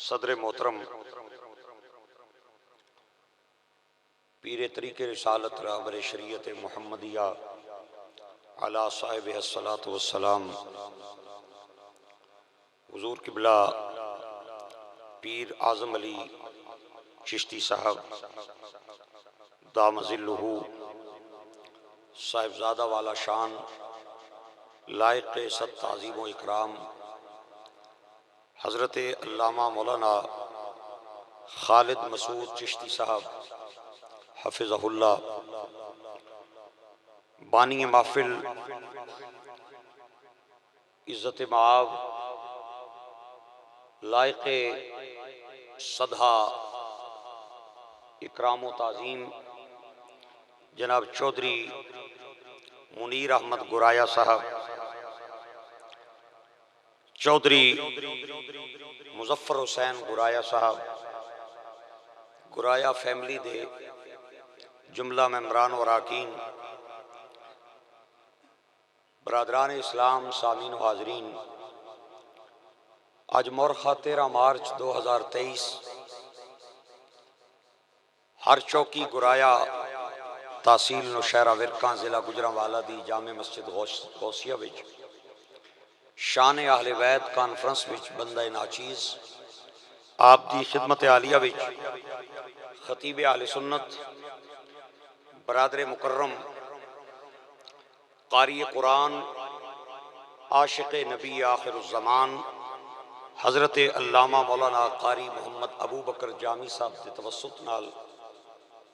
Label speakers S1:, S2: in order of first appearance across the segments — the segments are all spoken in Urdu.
S1: صدر محترم پیر طریق رسالت رہبر شریعت محمدیہ علی صاحب الصلاۃ والسلام حضور قبلہ پیر اعظم علی چشتی صاحب دام ظلہ صاحبزادہ والا شان لائق صد تعظیم و اکرام حضرت علامہ مولانا خالد مسعود چشتی صاحب حفظہ اللہ بانی محفل عزت معاب لائق صدہ اکرام و تعظیم جناب چودھری منیر احمد گرایا صاحب، چودھری مظفر حسین گرایا صاحب، گرایا فیملی دے جملہ ممبران و اراکین، برادران اسلام، سامعین و حاضرین، آج مورخہ 13 مارچ 2023 ہر چوکی گرایا تحصیل نوشہرہ ورکاں ضلع گجرانوالہ دی جامع مسجد غوثیہ وچ شان اہل بیت کانفرنس وچ بندہ ناچیز آپ دی خدمت عالیہ وچ خطیب اہل سنت برادر مکرم قاری قرآن عاشق نبی آخر الزمان حضرت علامہ مولانا قاری محمد ابو بکر جامی صاحب دے توسط نال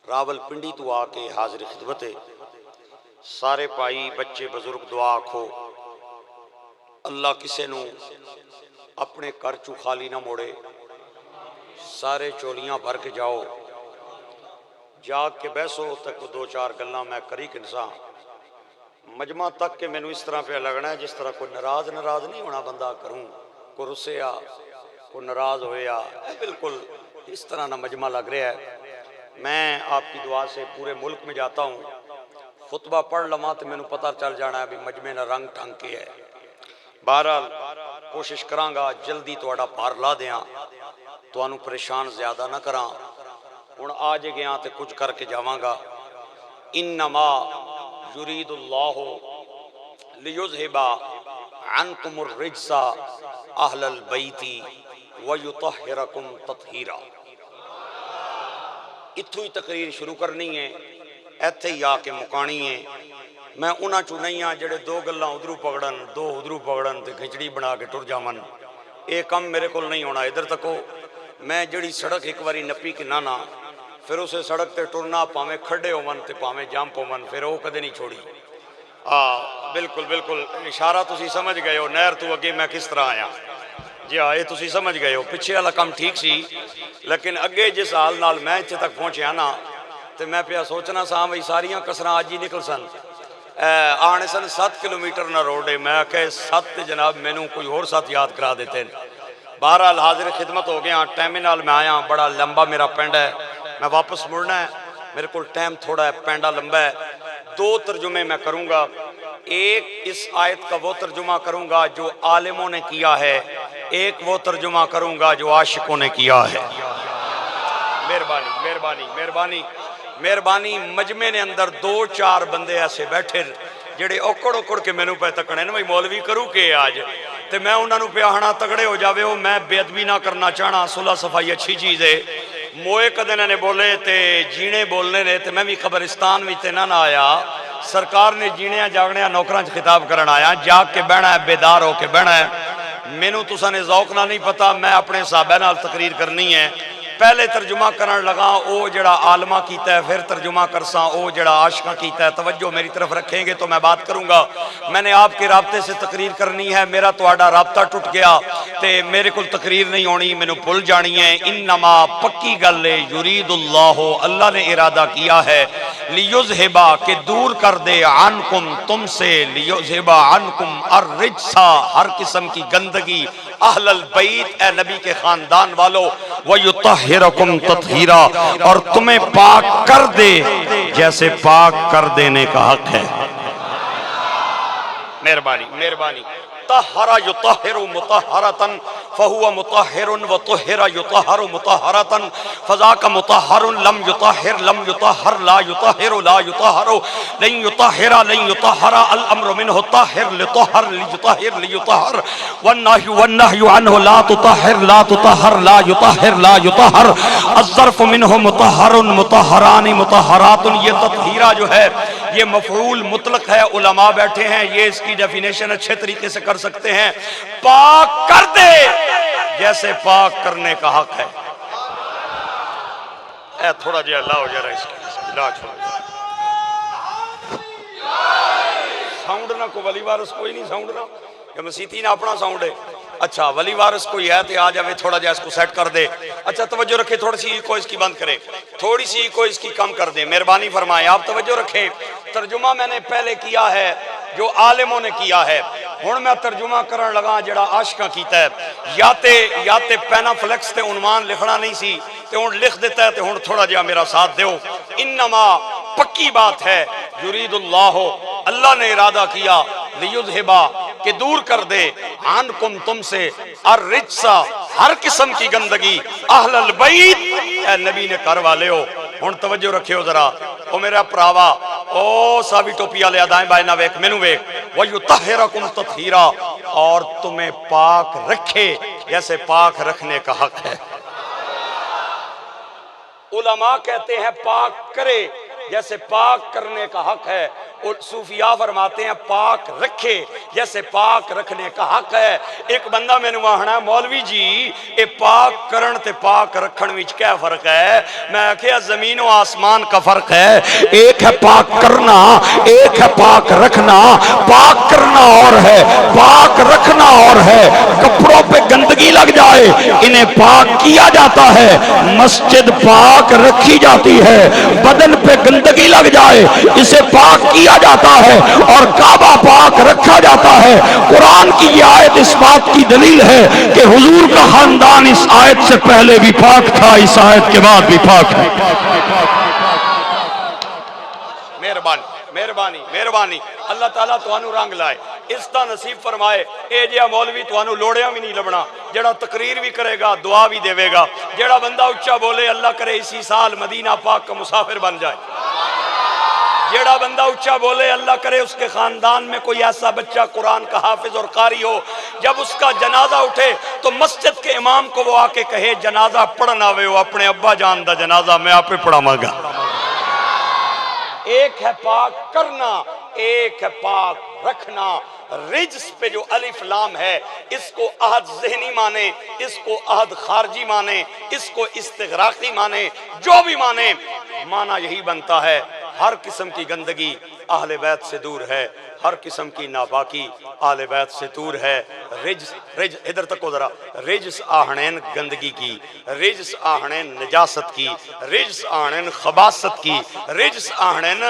S1: راول پنڈی تو آ کے حاضر خدمت ہے۔ سارے پائی بچے بزرگ دعا آکھو اللہ کسے نو اپنے کر چو خالی نہ موڑے، سارے چولیاں بھر کے جاؤ، جاگ کے بیسو تک دو چار گلاں میں کری کنساں مجمع تک کہ مینوں اس طرح پہ لگنا ہے جس طرح کوئی ناراض نہیں ہونا بندہ کروں، کوئی رسیا کوئی ناراض ہویا، بالکل اس طرح نہ مجمع لگ رہا ہے۔ میں آپ کی دعا سے پورے ملک میں جاتا ہوں، خطبہ پڑھ لما تو مینوں پتہ چل جانا ہے بھی مجمع نہ رنگ ٹھنگ کے ہے۔ بہرحال کوشش کراں گا جلدی تواڈا پار لا دیاں، تانوں پریشان زیادہ نہ کراں، ہن آج گیاں تے کچھ کر کے جاواں گا۔ انما یرید اللہ لیذھب عنکم الرجس اہل البیت ویطہرکم تطہیرا۔ اتھوں ہی تقریر شروع کرنی ہے، ایتھے ہی آ کے مکانی ہے۔ میں انہاں چوں نہیں ہاں جڑے دو گلاں ادھروں پکڑن دو ادھروں پکڑن تے کھچڑی بنا کے ٹر جاون، اے کم میرے کول نہیں ہونا۔ ادھر تکو میں جڑی سڑک ایک واری نپی کہ نہ پھر اسے سڑک تے ٹرنا پاویں کھڈے ہون تے پاویں جمپ ہون، پھر وہ کدے نہیں چھوڑی۔ بالکل بالکل اشارہ تسی سمجھ گئے ہو، نہر تو اگے میں کس طرح آیا۔ جی ہاں یہ تسی سمجھ گئے ہو، پیچھے والا کام ٹھیک سی لیکن اگے جس حال نال میں اتنے تک پہنچیا نا تے میں پیا سوچنا سا بھئی ساریاں کسراں اج ہی نکل سن، آنے سن 7 کلومیٹر نہ روڈ ہے، میں کہ 7 جناب مینوں کوئی اور ساتھ یاد کرا دیتے ہیں۔ بہرحال حاضر خدمت ہو گیا، ٹائم نال میں آیا، بڑا لمبا میرا پینڈ ہے، میں واپس مڑنا ہے، میرے کو ٹائم تھوڑا ہے، پینڈا لمبا ہے۔ 2 ترجمے میں کروں گا، ایک اس آیت کا وہ ترجمہ کروں گا جو عالموں نے کیا ہے، ایک وہ ترجمہ کروں گا جو عاشقوں نے کیا ہے۔ مہربانی مہربانی مہربانی مہربانی۔ مجمع نے اندر 2-4 بندے ایسے بیٹھے جڑے اوکڑ کے مینوں پہ تکنے نے، بھئی مولوی کروں کہ آج تے میں انہاں نوں پیا ہنا تگڑے ہو جاوے ہو، میں بے ادبی نہ کرنا چاہنا، صلح صفائی اچھی چیز ہے۔ موئے کدے نے بولے تے جینے بولنے نے تے میں بھی قبرستان وچ تے نہ آیا، سرکار نے جینیاں جاگنیاں نوکراں خطاب کرن آیا، جاگ کے بہنا ہے، بیدار ہو کے بہنا ہے۔ مینوں تساں نے ذوق نہ نہیں پتا، میں اپنے صحابہ نال تقریر کرنی ہے۔ پہلے ترجمہ کرن لگا او جڑا عالمہ کیتا ہے، پھر ترجمہ کرساں او جڑا عاشقہ کیتا ہے۔ توجہ میری طرف رکھیں گے تو میں بات کروں گا۔ میں نے آپ کے رابطے سے تقریر کرنی ہے، میرا تواڈا رابطہ ٹوٹ گیا تے میرے کول تقریر نہیں ہونی، مینوں بھول جانی ہے۔ انما پکی گل ہے، یرید اللہ، اللہ نے ارادہ کیا ہے، لیذھب کہ دور کر دے، عنکم تم سے، لیذھب عنکم الرجس ہر قسم کی گندگی، اہل البیت اے نبی کے خاندان والو، وَيُطَهِّرَكُمْ تَطْهِيرًا اور تمہیں پاک کر دے جیسے پاک کر دینے کا حق ہے۔ مہربانی مہربانی طہر یطہر مطہرۃ فہو مطہر وطہر یطہر مطہرۃ فذاک مطہر لم یطہر لم یطہر لا یطہر لا یطہر لن یطہر لن یطہر الامر منہ طہر لطہر لیطہر لیطہر والنہی عنہ لا تطہر لا تطہر لا یطہر لا یطہر الظرف منہ مطہر مطہران مطہرات. یہ تطہیرہ جو ہے یہ مفعول مطلق ہے. علماء بیٹھے ہیں یہ اس کی ڈیفینیشن اچھے طریقے سے کر سکتے ہیں. پاک کر دے جیسے پاک کرنے کا حق ہے. اے تھوڑا جی اللہ ہو جا رہا ہے اس کی لا چھوڑ ساؤنڈ نہ کو ولی وارث کوئی نہیں ساؤنڈ نہ یا مسیتی نہ اپنا ساؤنڈ ہے. اچھا ولی وارث کوئی ہے تو آ جاوے تھوڑا جا اس کو سیٹ کر دے. اچھا توجہ رکھے تھوڑی سی کو اس کی بند کرے تھوڑی سی کو اس کی کم کر دے مہربانی فرمائے. آپ توجہ رکھیں ترجمہ میں نے پہلے کیا ہے جو عالموں نے کیا ہے. ہن میں ترجمہ کرن لگا جڑا عاشقاں کیتا ہے. یا تے پینا فلیکس تے عنوان لکھنا نہیں سی تے ہن لکھ دیتا ہے تے ہن تھوڑا جا میرا ساتھ دیو. انما پکی بات ہے یرید اللہ اللہ نے ارادہ کیا لیذھبا کہ دور کر دے عنکم تم سے الرجسا ہر قسم کی گندگی اہل البیت اے نبی نے گھر والے ہو. ہن توجہ رکھیو ذرا او میرا پراوا او سابی ٹوپی والے دائیں بائیں نہ ویکھ مینوں ویکھ ویطہرکم تطہیرا اور تمہیں پاک رکھے جیسے پاک رکھنے کا حق ہے. علماء کہتے ہیں پاک کرے جیسے پاک کرنے کا حق ہے. اور صوفیاء فرماتے ہیں پاک رکھے جیسے پاک رکھنے کا حق ہے. ایک بندہ میں نے آخنا مولوی جی اے پاک کرن تے پاک رکھن وچ کیا فرق ہے؟ میں کہا زمین و آسمان کا فرق ہے. ایک ہے پاک کرنا ایک ہے پاک رکھنا. پاک کرنا اور ہے پاک رکھنا اور ہے. کپڑوں پہ گندگی لگ جائے انہیں پاک کیا جاتا ہے. مسجد پاک رکھی جاتی ہے. بدن پہ گندگی لگ جائے اسے پاک کیا جاتا ہے اور کعبہ پاک رکھا جاتا ہے. قرآن کی یہ آیت اس بات کی دلیل ہے کہ حضور کا خاندان اس آیت سے پہلے بھی پاک تھا اس آیت کے بعد بھی پاک ہے. مہربانی مہربانی مہربانی اللہ تعالیٰ توانو رنگ لائے اس طرح نصیب فرمائے. اے جیا مولوی توانو لوڑیاں بھی نہیں لبنا جڑا تقریر بھی کرے گا دعا بھی دے گا. جڑا بندہ اچھا بولے اللہ کرے اسی سال مدینہ پاک کا مسافر بن جائے. جیڑا بندہ اچھا بولے اللہ کرے اس کے خاندان میں کوئی ایسا بچہ قرآن کا حافظ اور قاری ہو جب اس کا جنازہ اٹھے تو مسجد کے امام کو وہ آ کے کہے جنازہ پڑھنا ہوئے ہو اپنے ابا جان دا جنازہ میں آپ پہ پڑھاواں گا. ایک ہے پاک کرنا ایک ہے پاک رکھنا. رجس پہ جو الف لام ہے اس کو عہد ذہنی مانے اس کو عہد خارجی مانے اس کو استغراقی مانے جو بھی مانے معنی یہی بنتا ہے ہر قسم کی گندگی اہل بیت سے دور ہے. ہر قسم کی ناپاکی اہل بیت سے دور ہے. رجس ادھر تک ذرا رجس آہنین گندگی کی رجس آہنین نجاست کی رجس آہنین خباثت کی رجس آہنین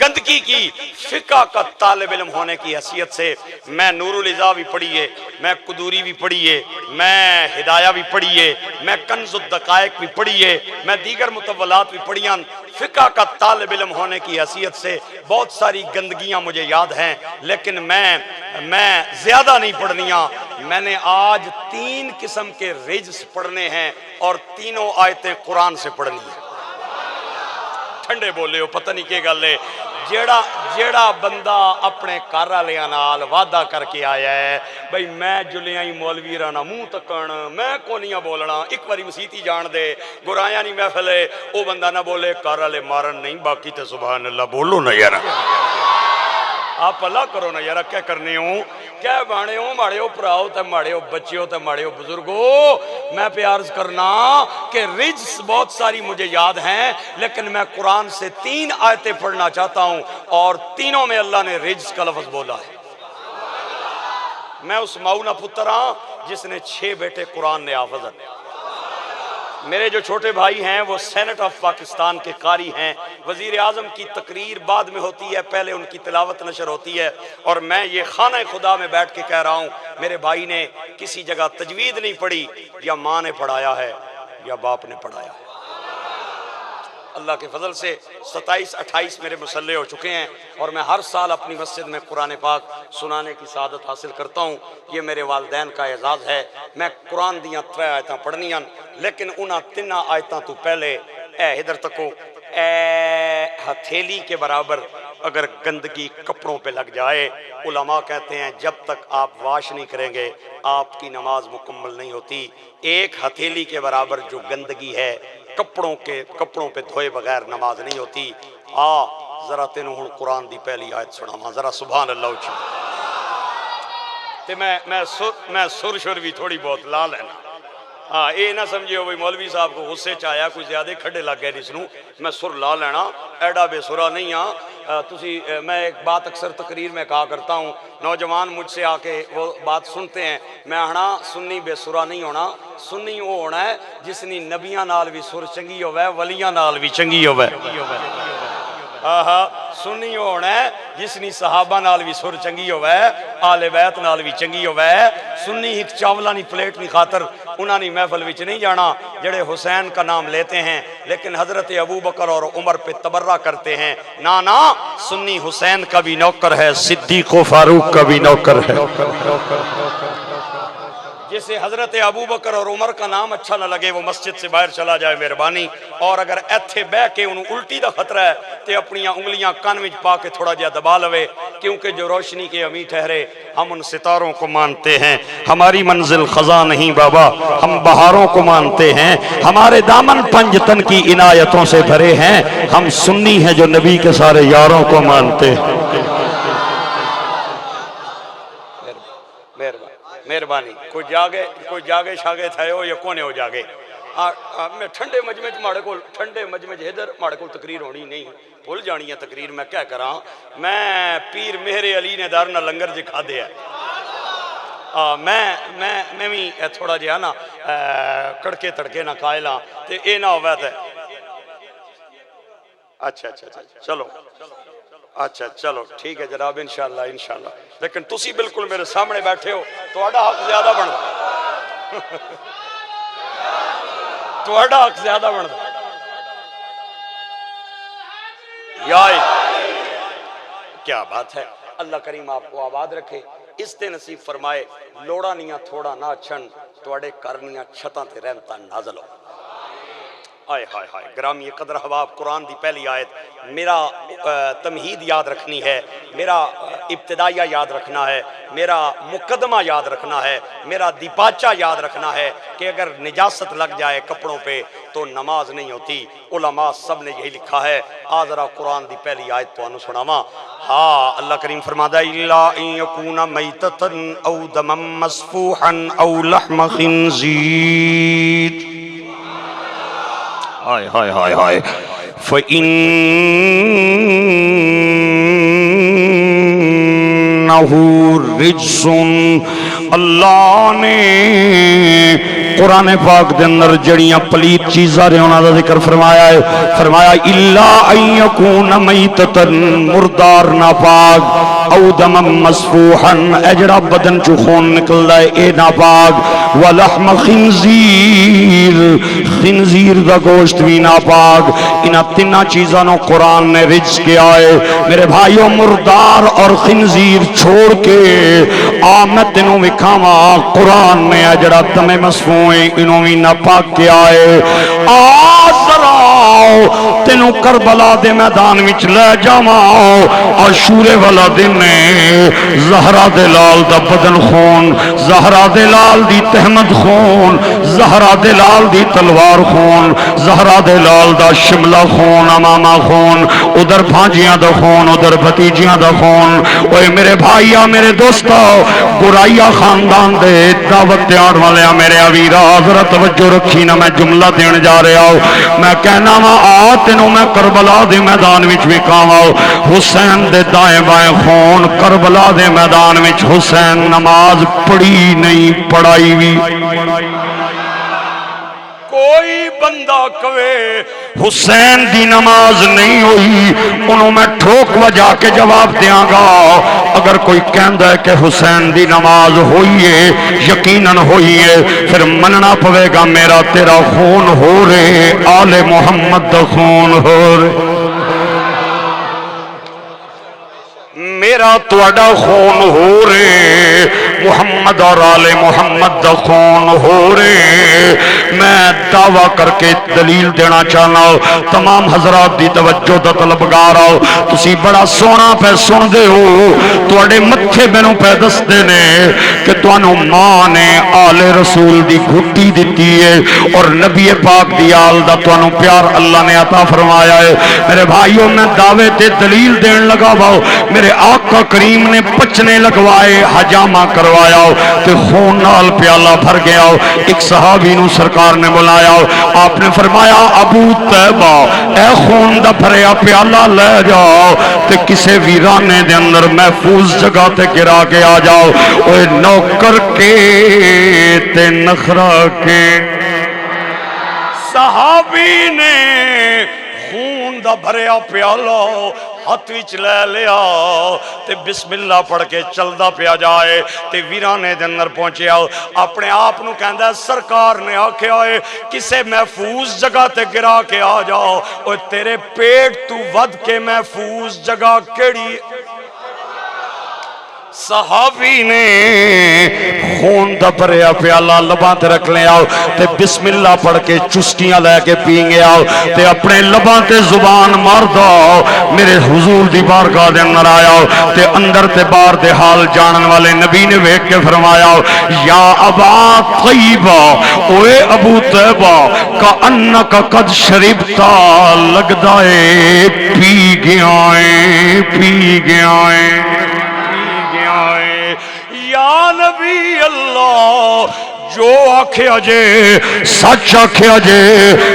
S1: گندگی کی. فقہ کا طالب علم ہونے کی حیثیت سے میں نور العزا بھی پڑھیے میں قدوری بھی پڑھیے میں ہدایہ بھی پڑھیے میں کنز الدقائق بھی پڑھیے میں دیگر مطولات بھی پڑھیاں. فقہ کا طالب علم ہونے کی حیثیت سے بہت ساری گندگیاں مجھے یاد ہیں لیکن میں زیادہ نہیں پڑھنیاں. میں نے آج 3 قسم کے رجس پڑھنے ہیں اور تینوں آیتیں قرآن سے پڑھنی ہیں. ٹھنڈے بولے ہو پتہ نہیں کیا گل ہے. جیڑا بندہ اپنے گھر والیاں نال وعدہ کر کے آیا ہے بھئی میں جلیاں ہی مولوی رانا منہ تکن میں کونیاں بولنا ایک باری مسیتی جان دے گرایاں نہیں محفل ہے او بندہ نہ بولے گھر والے مارن نہیں باقی تے سبحان اللہ بولو نا یار. آپ اللہ کرو نا یار کیا کرنے ہوں کیا بانے ہو ماڑے ہو پراؤ تے ماڑے ہو بچے ہو تے ماڑے ہو بزرگو. میں پہ عرض کرنا کہ رجس بہت ساری مجھے یاد ہیں لیکن میں قرآن سے 3 آیتیں پڑھنا چاہتا ہوں اور تینوں میں اللہ نے رجس کا لفظ بولا ہے. میں اس ماؤنا پتر ہاں جس نے 6 بیٹے قرآن نے حافظ ہیں. میرے جو چھوٹے بھائی ہیں وہ سینٹ آف پاکستان کے قاری ہیں. وزیر اعظم کی تقریر بعد میں ہوتی ہے پہلے ان کی تلاوت نشر ہوتی ہے اور میں یہ خانہ خدا میں بیٹھ کے کہہ رہا ہوں میرے بھائی نے کسی جگہ تجوید نہیں پڑھی یا ماں نے پڑھایا ہے یا باپ نے پڑھایا ہے. اللہ کے فضل سے 27-28 میرے مسلح ہو چکے ہیں، اور میں ہر سال اپنی مسجد میں قرآن پاک سنانے کی سعادت حاصل کرتا ہوں۔ یہ میرے والدین کا اعزاز ہے۔ میں قرآن دیاں 3 آیتاں پڑھنیاں، لیکن انہاں 3 آیتاں تو پہلے اے ادھر تکو، اے ہتھیلی کے برابر اگر گندگی کپڑوں پہ لگ جائے، علماء کہتے ہیں جب تک آپ واش نہیں کریں گے آپ کی نماز مکمل نہیں ہوتی۔ ایک ہتھیلی کے برابر جو گندگی ہے کپڑوں پہ دھوئے بغیر نماز نہیں ہوتی۔ ذرا تینوں ہن قرآن دی پہلی آیت سناواں، ذرا سبحان اللہ اچھی تے میں سر شر بھی تھوڑی بہت لا لینا۔ ہاں یہ نہ سمجھیو بھئی مولوی صاحب کو غصے چایا کوئی زیادہ کھڑے لگ گئے جس نوں، میں سر لا لینا، ایڈا بے سرا نہیں ہاں۔ میں ایک بات اکثر تقریر میں کہا کرتا ہوں، نوجوان مجھ سے آ کے وہ بات سنتے ہیں، میں ہنا سنی بے سرا نہیں ہونا، سنی وہ ہونا ہے جس نے نبیاں نال بھی سر چنگی ہوئے ولیاں نال بھی چنگی ہوئے۔ سنی ہونا ہے جس نے صحابہ نال بھی سر چنگی ہوئے آل بیت نال بھی چنگی ہوئے۔ سنی ایک چاولہ نہیں پلیٹ نہیں خاطر انہاں نے محفل وچ نہیں جانا جڑے حسین کا نام لیتے ہیں لیکن حضرت ابوبکر اور عمر پہ تبرہ کرتے ہیں۔ نا سنی حسین کا بھی نوکر ہے، صدیق و فاروق کا بھی نوکر ہے۔ جسے حضرت ابوبکر اور عمر کا نام اچھا نہ لگے وہ مسجد سے باہر چلا جائے مہربانی، اور اگر ایتھے بہ کے انہوں الٹی دا خطرہ ہے تے اپنی انگلیاں کان وچ پا کے تھوڑا جہا دبا لوے، کیونکہ جو روشنی کے امی ٹھہرے ہم ان ستاروں کو مانتے ہیں۔ ہماری منزل خزاں نہیں بابا، ہم بہاروں کو مانتے ہیں۔ ہمارے دامن پنجتن کی عنایتوں سے بھرے ہیں، ہم سنی ہیں جو نبی کے سارے یاروں کو مانتے ہیں۔ مہربانی کوئی جاگے شاگے تھے ہو یا کونے ہو جاگے۔ میں ٹھنڈے مجمع ادھر ماڑے کو تقریر ہونی نہیں، بھول جانی ہے تقریر، میں کیا کراں، میں پیر مہر علی نے دارنا لنگر کھا دیا ہے۔ میں بھی تھوڑا جہا نا کڑکے تڑکے نہ قائلاں تے اے نہ ہوئے تھے۔ اچھا چلو اچھا چلو ٹھیک ہے جناب، انشاءاللہ لیکن تسی بالکل میرے سامنے بیٹھے ہو تہاڈا حق زیادہ بندا، تہاڈا حق زیادہ بندا۔ یا کیا بات ہے، اللہ کریم آپ کو آباد رکھے، اس تے نصیب فرمائے، لوڑا نیاں تھوڑا نہ چھن تواڈے کرنیاں چھتاں تے رحمتاں نازل ہو۔ آئے ہائے ہائے گرامی قدر حباب، قرآن دی پہلی آیت میرا تمہید یاد رکھنی ہے، میرا ابتدائیہ یاد رکھنا ہے، میرا مقدمہ یاد رکھنا ہے، میرا دیپاچہ یاد رکھنا ہے کہ اگر نجاست لگ جائے کپڑوں پہ تو نماز نہیں ہوتی۔ علماء سب نے یہی لکھا ہے۔ ذرا قرآن دی پہلی آیت تو انہوں سناواں۔ ہاں اللہ کریم فرماتا ہے اِلَّا إِن يَكُونَ مَيْتَةً أَوْ دَمًا مَّسْفُوحًا أَوْ لَحْمَ خِنزِيرٍ ہائے ہائے ہائے ہائے فَإِنَّهُ رِجْسٌ۔ اللہ نے قرآن پاک دے اندر جڑیاں پلیت چیزاں رہے انہاں دا ذکر فرمایا ہے، فرمایا اِلَّا أَن يَكُونَ مَيْتَةً مردار ناپاک، او دمًا مَّسْفُوحًا اجڑا بدن چو خون نکل دائے اے ناپاک، وَلَحْمَ خِنزِير خنزیر دا گوشت بھی ناپاک۔ انہاں تینہ چیزاں نو قرآن نے رجس کیا ہے۔ میرے بھائیوں مردار اور خنزیر چھوڑ کے آمد انہوں وکھاما قرآن نے اجڑا دم مسفوعیں انہوں بھی ناپاک کیا ہے۔ آسراؤ تینوں کربلا دے میدان وچ لے جاماؤ، عاشورے والا دن زہرا دے لال دا بدن خون، زہرا دے لال دی تہمت خون، زہرا دے لال دی تلوار خون، زہرا دے لال دا شملہ خون، امامہ خون، ادھر بھانجیاں دا خون، ادھر بھتیجیاں دا خون۔ اوے میرے بھائیہ میرے دوستہ گرائیہ خاندان دے دعوت دیار والے میرے اویرہ ذرا توجہ رکھی نہ، میں جملہ دین جا رہا ہوں، میں کہنا وا آتنوں میں کربلا دے میدان وچ بھی کہاں حسین دے دائیں بائیں خون، کربلا دے میدان وچ حسین نماز پڑھی نہیں پڑھائی بھی کوئی بندہ کہے حسین دی نماز نہیں ہوئی انہوں میں ٹھوک وجا کے جواب دیاں گا اگر کوئی کہندا ہے کہ حسین دی نماز ہوئی ہے یقیناً ہوئی ہے پھر مننا پوے گا میرا تیرا خون ہو رہے آل محمد دا خون ہو رہے میرا تواڈا خون ہو رہے محمد اور آل محمد دا خون ہو رہے میں دعویٰ کر کے دلیل دینا چاہنا تمام حضرات دی توجہ دا طلبگار آؤ تسی بڑا سونا پہ سن دے ہو تواڈے متھے مینوں پہ دس دے نے کہ توانوں ماں نے آل رسول دی گھٹی دیتی ہے اور نبی پاک دی آل دا توانوں پیار اللہ نے عطا فرمایا ہے میرے بھائیوں میں دعوے تے دلیل دین لگا باؤ میرے آقا کریم نے پچنے لگوائے حجامہ کروایا تے خون نال پیالہ بھر گیا ایک صحابی نو سرکار نے بلایا آپ نے فرمایا ابو طیبہ اے خون دا بھریا پیالہ لے جاؤ تے کسے ویرانے دے اندر محفوظ جگہ تے گرا کے آ جاؤ اوے نوکر کے تے نخرا کے صحابی نے خون دا بھریا پیالہ ہاتھ وچ لے لیا تے بسم اللہ پڑھ کے چلدا پیا جائے تے ویرانے دے اندر پہنچیا اپنے آپ نو کہندا ہے سرکار نے آکھیا ہے کسے محفوظ جگہ تے گرا کے آ جاؤ اوے تیرے پیٹ تو ود کے محفوظ جگہ کیڑی صحابی نے خون دا بھریا پیالہ لباں تے رکھ لیا تے بسم اللہ پڑھ کے چسکیاں لے کے پین گیا تے اپنے لباں تے زبان مار دا میرے حضور دی بارگاہ دے اندر آیا تے اندر تے باہر دے حال جانن والے نبی نے ویکھ کے فرمایا یا ابا طیبہ اوے ابو طیبہ کأنک قد شربتا لگدا اے پی گیا اے یا نبی اللہ جو آکھیا جے سچ آکھیا جے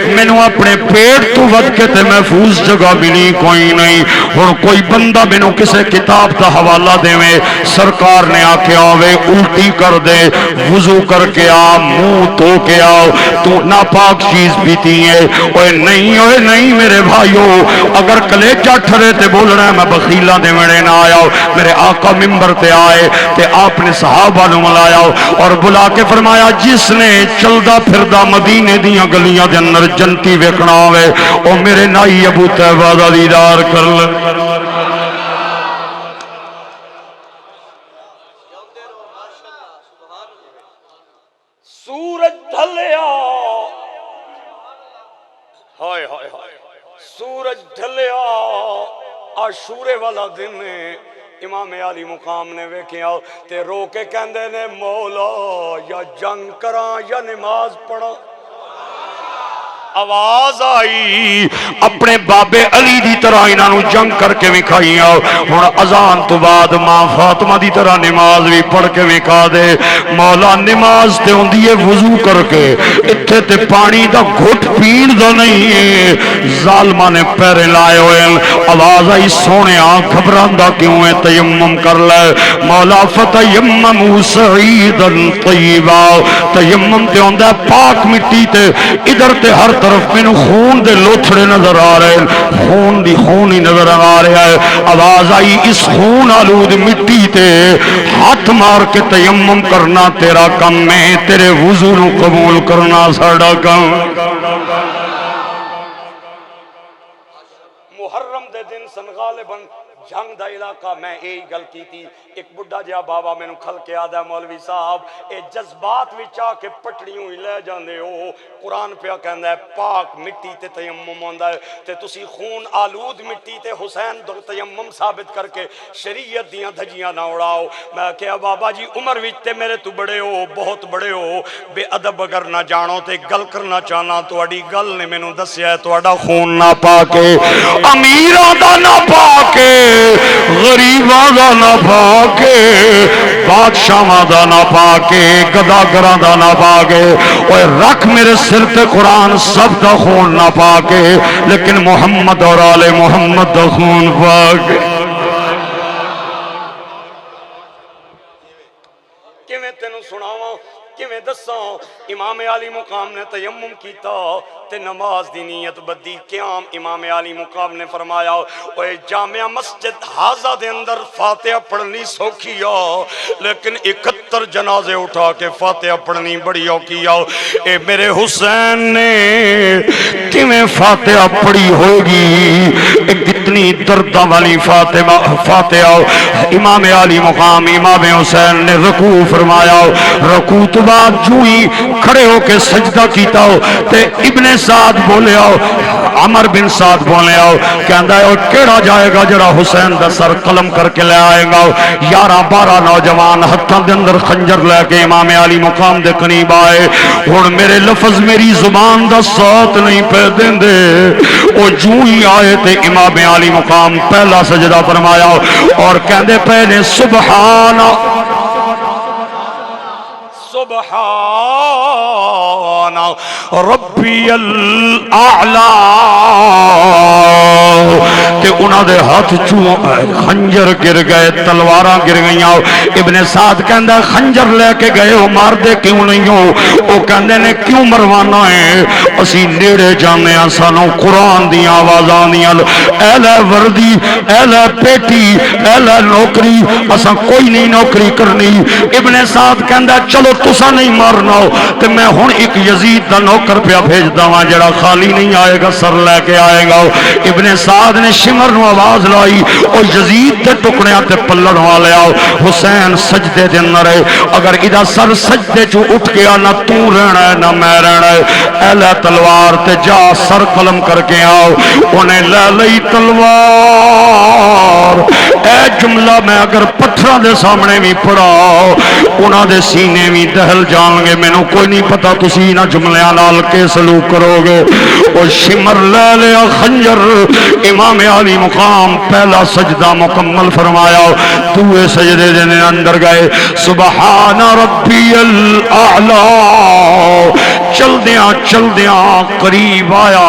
S1: مینوں اپنے پیٹ تو ود کے تے محفوظ جگہ ملی کوئی نہیں ہن کوئی بندہ مینوں کسے کتاب دا حوالہ دیویں سرکار نے آکھیا ہوے الٹی کر دے وضو کر کے آ منہ دھو کے آ تو ناپاک چیز پیتی ہے اوے نہیں میرے بھائیو اگر کلیجہ ٹھرے تے بولنا ہے میں بخیلاں دے وڑے نہ آیا میرے آقا منبر تے آئے تے آپ نے صحابہ نو ملایا اور بلا کے فرمایا جس نے چلدا پھردا مدینے دیاں گلیاں دے اندر جنتی ویکھنا ہوے او میرے نائی ابو طیبہ دا دیدار کر لے سورج ڈھلیا ہائے ہائے ہائے سورج ڈھلیا عاشورے والا دن ہے امام علی مقام نے ویکھیا تے رو کے کہندے نے مولا یا جنگ کراں یا نماز پڑھاں آواز آئی اپنے بابے علی دی طرح انہاں نو جنگ کر کے وکھائیاں ہن اذان تو بعد ماں فاطمہ دی طرح نماز بھی پڑھ کے وکھا دے مولا نماز تے ہوندی ہے وضو کر کے ایتھے تے پانی دا گھٹ پین دا نہیں ہے ظالماں نے پیرے لائے ہوئے آواز آئی سونیا گھبراندا کیوں ہے تیمم کر لے مولا فتیمموا صعیدا طیبا تیمم تے ہوندا پاک مٹی تے ادھر تے ہر طرف مینوں خون دے لوتھڑے نظر آ رہے ہیں خون دی خون ہی نظر آ رہا ہے آواز آئی اس خون آلود مٹی تے ہاتھ مار کے تیمم کرنا تیرا کم ہے تیرے وضو نو قبول کرنا ساڈا کم محرم دے دن سن غالباً جنگ دا علاقہ میں یہی گل کی تھی ایک بڑھا جہا بابا مینوں کھل کے آدا مولوی صاحب اے جذبات وچ آ کے پٹڑیوں ہی لے جاندے ہو قرآن پیا کہندا ہے پاک مٹی تے تیمم ہوندا ہے تے تسی خون آلود مٹی تے حسین دو تیمم ثابت کر کے شریعت دیاں دھجیاں نہ اڑاؤ میں کہا بابا جی عمر وچ تے میرے تو بڑے ہو بہت بڑے ہو بے ادب اگر نہ جانو تے گل کرنا چاہنا تہاڈی گل نے مینوں دسیا ہے تہاڈا خون نہ پاک امیراں دا نہ پاک غریباں دا نہ پاک بادشاہاں دا نہ پاک گداگراں دا نہ پاک اوے رکھ میرے سر تے قرآن سب دا خون نہ پاک لیکن محمد اور آل محمد دا خون پاک کیویں تینوں سناواں کیویں دساں امام عالی مقام نے تیمم کیتا تے نماز دی نیت بدی قیام امام عالی مقام نے فرمایا اوے جامعہ مسجد حاضہ دے اندر فاتحہ پڑھنی سوکھی آ لیکن 71 جنازے اٹھا کے فاتحہ پڑھنی بڑی اوکھی آ اے میرے حسین نے کیویں فاتحہ پڑھی ہوگی کتنی دردہ والی فاتحہ امام عالی مقام امام حسین نے رکوع فرمایا رکوع تو بعد جو ہی کھڑے ہو کے سجدہ کیتا ہو تے ابن سعد بولے آؤ عمر بن سعد بولے آؤ کہندا ہے کیڑا جائے گا جڑا حسین دا سر قلم کر کے لے آئے گا 11-12 نوجوان ہتھاں دے اندر خنجر لے کے امام عالی مقام دے قریب آئے ہن میرے لفظ میری زبان دا ساتھ نہیں پہ دیندے او جو ہی آئے تے امام عالی مقام پہلا سجدہ فرمایا اور کہندے پہلے سبحان ربی الاعلی کہ انہاں دے ہاتھ چوں خنجر گر گئے تلواراں گر گئیاں ابن سعد کہندا خنجر لے کے گئے ہو مار دے کیوں نہیں ہو او کہندے نے کیوں مروانا ہے اسی نیڑے جانے ہاں سانو قرآن دیاں آوازاں دیاں اے لے وردی اے لے پیٹی اے لے نوکری اساں کوئی نہیں نوکری کرنی ابن سعد کہندا چلو تساں نہیں مارنا ہو تے میں ہن ایک یزید دا نوکر پیا بھیجدا واں جڑا خالی نہیں آئے گا سر لے کے آئے گا ابن سعد نے شمر نو آواز لائی او یزید دے ٹکڑیاں تے پلڑ والے آؤ حسین سجدے دے اندر ہے اگر ادا سر سجدے چوں اٹھ گیا نہ تو رہنا ہے نہ میں رہنا ہے اے لے تلوار تے جا سر قلم کر کے آؤ انہیں لے لئی تلوار اے جملہ میں اگر پتھراں دے سامنے بھی پڑھا انہاں دے سینے بھی دہل جان گے میں نو کوئی نہیں پتا تسی نہ جملیاں نال کے سلوک کرو گے او شمر لے لیا خنجر امام عالی مقام پہلا سجدہ مکمل فرمایا دوے سجدے دے اندر گئے سبحان ربی الاعلی چل دیاں قریب آیا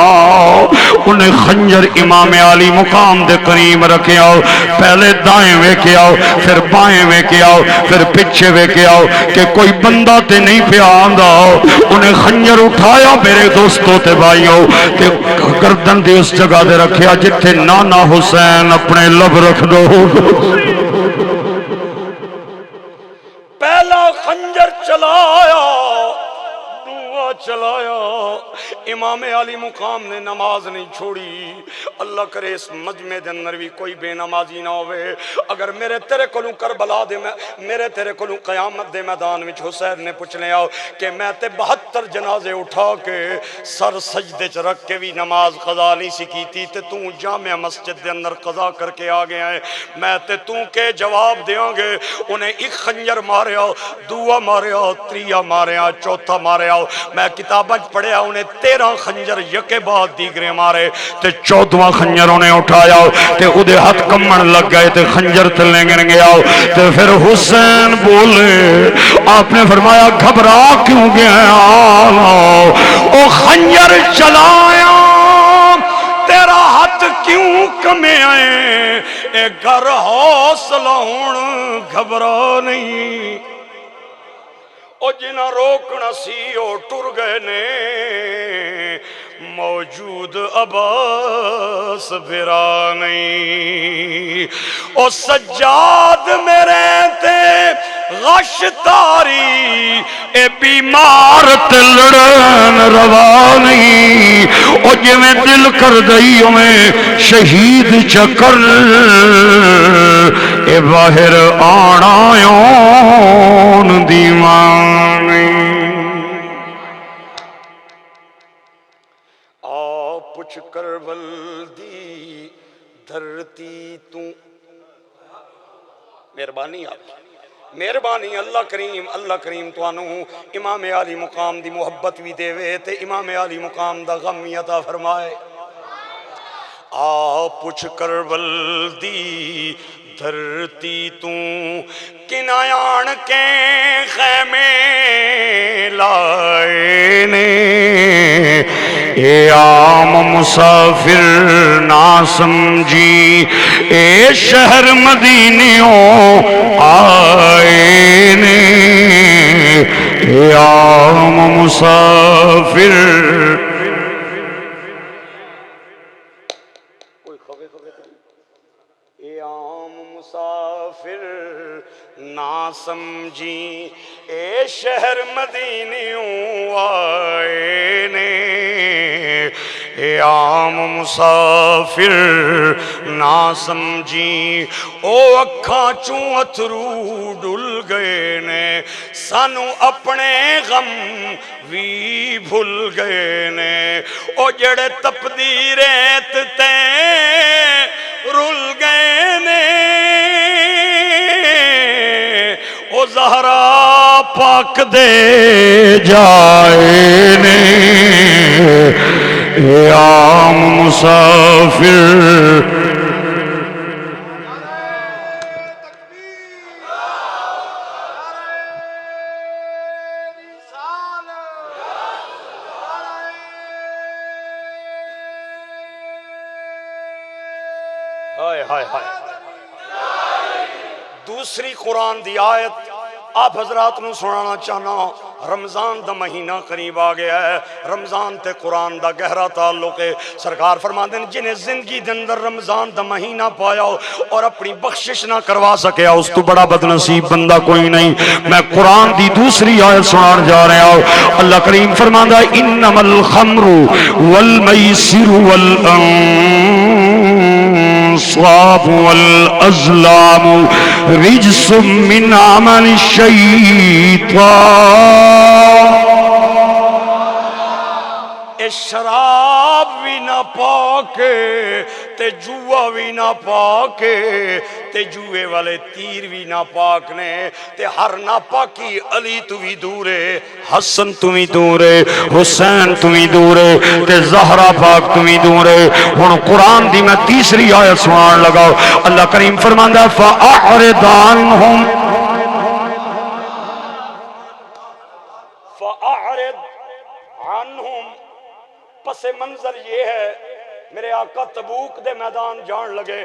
S1: انہیں خنجر امام عالی مقام دے قریب رکھے آؤ پہلے دائیں ویکھے آؤ پھر بائیں ویکھے آؤ پھر پچھے ویکھے آؤ کہ کوئی بندہ تے نہیں پیا آندا انہیں خنجر اٹھایا میرے دوستوں تے بھائیوں کہ گردن دے اس جگہ دے رکھیا جتھے نانا حسین اپنے لب رکھ دو پہلا خنجر چلایا چلایا امام عالی مقام نے نماز نہیں چھوڑی اللہ کرے اس مجمع دے اندر بھی کوئی بے نمازی نہ ہوئے اگر میرے تیرے کولوں کربلا دے میرے تیرے کولوں قیامت دے میدان وچ حسین نے پوچھ لیا کہ میں تے 72 جنازے اٹھا کے سر سجدے چ رکھ کے بھی نماز قضا نہیں سی کیتی تے تو جامع مسجد دے اندر قضا کر کے آ گیا ہے میں تے تو کے جواب دیاں گے انہیں ایک خنجر ماریا دوسرا ماریا تیسرا ماریا چوتھا ماریا میں کتاباں پڑھیا انہیں 13 خنجر یکے بعد دیگرے مارے تے 14واں خنجر انہیں اٹھایا تے ادھے ہاتھ کمن لگ گئے تے خنجر تلیں گر گیا تے پھر حسین بولے آپ نے فرمایا گھبرا کیوں گیا او خنجر چلایا تیرا ہاتھ کیوں کمے آئے اے گھر حوصلہ ہون گھبرا نہیں او جنہ روکنا سی او ٹر گئے نے موجود عباس بھرا نہیں او سجاد میرے تے غش تاری اے بیمار تے لڑن روا نہیں او جی میں دل کر دئی میں شہید چکر اے باہر آنا یون دیوانی آ پچھ کربل دی دھرتی تو مہربانی آپ مہربانی اللہ کریم توانو امام عالی مقام دی محبت بھی دے وے تے امام عالی مقام دا غم عطا فرمائے آ پچھ کربل دی دھرتی تو کنایان کے خیمے لائے نے اے عام مسافر نہ سمجھی اے شہر مدینیوں آئے نے
S2: اے عام مسافر
S1: اے عام مسافر نہ سمجھی اے شہر مدینیوں آئے نے اے عام مسافر نہ سمجھی او اکھاں چوں اتھرو ڈل گئے نے سانو اپنے غم وی بھول گئے نے او جڑے تپدی ریت تیں رول گئے نے او زہرا
S2: پاک دے جائے نے اے عام مسافر
S1: دوسری قرآن دی آیت آپ حضرات نو سنانا چاہنا رمضان دا مہینہ قریب آ گیا ہے رمضان تے قرآن دا گہرا تعلق ہے سرکار فرماندے ہیں جنہیں زندگی دے اندر رمضان دا مہینہ پایا اور اپنی بخشش نہ کروا سکیا اس تو بڑا بدنصیب بندہ کوئی نہیں میں قرآن دی دوسری آیت سنان جا رہا ہوں اللہ کریم فرماندا ہے انما الخمر والمیسر الصاب والازلام رجس من عمل الشیطان اے شراب بھی نہ پاکے تے جوا بھی نہ پاکے تے جوے والے تیر بھی نہ پاک نے تے ہر نہ پاکی علی تو بھی دورے
S2: حسن تمہیں دورے حسین تمہیں دورے تے زہرہ پاک تمہیں دورے ہن قرآن دی میں تیسری آیت سنان لگا اللہ کریم فرماندا فَأَعْرِضْ عَنْهُمْ
S1: فَأَعْرِضْ عَنْهُمْ پس منظر یہ ہے میرے آقا تبوک دے میدان جان لگے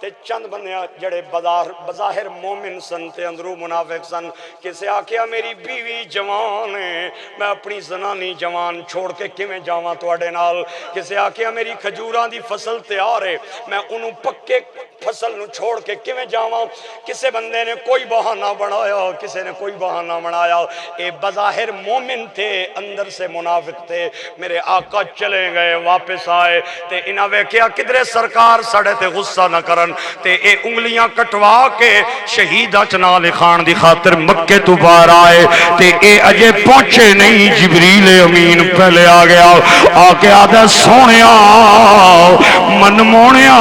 S1: تے چند بندے جڑے بظاہر مومن سن تے اندرو منافق سن کسے آکیا میری بیوی جوان ہے میں اپنی زنانی جوان چھوڑ کے کیویں جاواں تواڈے نال کسے آکیا میری کھجوراں دی فصل تیار ہے میں انہوں پکے فصل نو چھوڑ کے کیویں جاواں کسے بندے نے کوئی بہانہ بنایا کسے نے کوئی بہانہ بنایا اے بظاہر مومن تھے اندر سے منافق تھے میرے آقا چلے گئے واپس آئے تے انہاں ویکھیا کدرے سرکار ساڑے تے غصہ نہ کرن تے اے انگلیاں کٹوا کے شہیدہ چنا لکھان دی خاطر مکے تو باہر آئے تے اے اجے پہنچے نہیں جبریل امین پہلے آ گیا آ کے آدھا سونیا من مونیا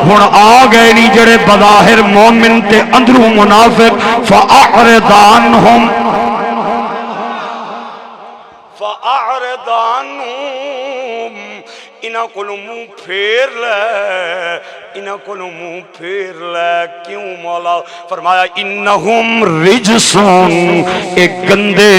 S1: ہن آ گئے نہیں جڑے بظاہر مومن تے اندروں منافق فَأَعْرِضْ عَنْهُمْ فَأَعْرِضْ عَنْهُمْ انہاں کولوں منہ پھیر لے انہاں کولوں منہ پھیر لے کیوں مولا فرمایا انہم
S2: رجسون ایک گندے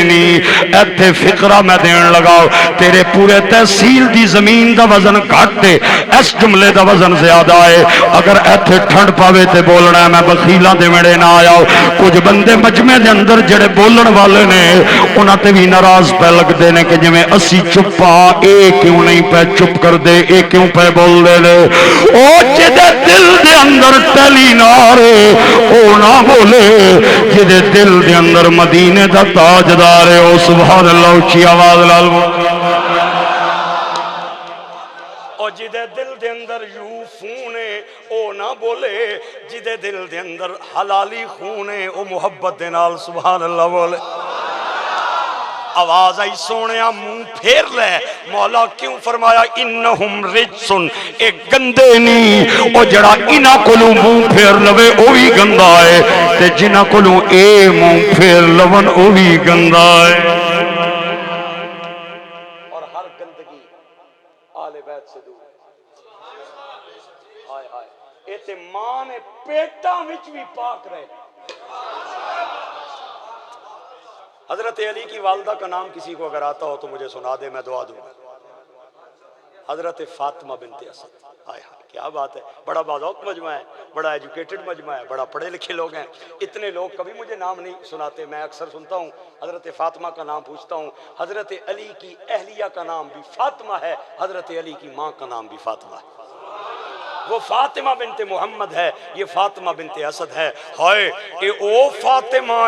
S2: نی ایتھے فقرہ میں دین لگاؤ تیرے پورے تحصیل دی زمین دا وزن گھٹ دے اس جملے دا وزن زیادہ ہے اگر ایتھے ٹھنڈ پاوے تے بولنا ہے میں بخیلہ دے میڑے نہ آیا کچھ بندے مجمع دے اندر جڑے بولن والے نے انہاں تے بھی ناراض پہ لگ دے نے کہ جویں اسی چپا اے کیوں نہیں پہ چپ کر دے اے کیوں پہ بول دے لے او جدے دل دے اندر ٹیلی نارے او نہ بولے جدے دل دے اندر مدینے دا تاجدار ہے او سبحان اللہ اچھی آواز لال
S1: او جدے دل دے اندر یوں خون ہے او نہ بولے جدے دل دے اندر حلالی خون ہے او محبت دے نال سبحان اللہ بولے آواز آئی سونیا منہ پھیر لے مولا کیوں فرمایا انہم رجسن ایک گندے نہیں او جڑا انہاں کولوں منہ پھیر لوے او بھی گندا ہے تے جنہاں کولوں اے منہ پھیر لون او بھی گندا ہے اور ہر گندگی آل بیت سے دور ہائے ہائے اے تے ماں نے پیٹاں وچ بھی پاک رہے حضرت علی کی والدہ کا نام کسی کو اگر آتا ہو تو مجھے سنا دے میں دعا دوں گا حضرت فاطمہ بنت اسد آئے ہائے کیا بات ہے، بڑا باذوق مجمع ہے، بڑا ایجوکیٹڈ مجمع ہے، بڑا پڑھے لکھے لوگ ہیں. اتنے لوگ کبھی مجھے نام نہیں سناتے. میں اکثر سنتا ہوں حضرت فاطمہ کا نام پوچھتا ہوں. حضرت علی کی اہلیہ کا نام بھی فاطمہ ہے، حضرت علی کی ماں کا نام بھی فاطمہ ہے. وہ فاطمہ بنت محمد ہے، یہ فاطمہ بنت اسد ہے. ہائے اے او فاطمہ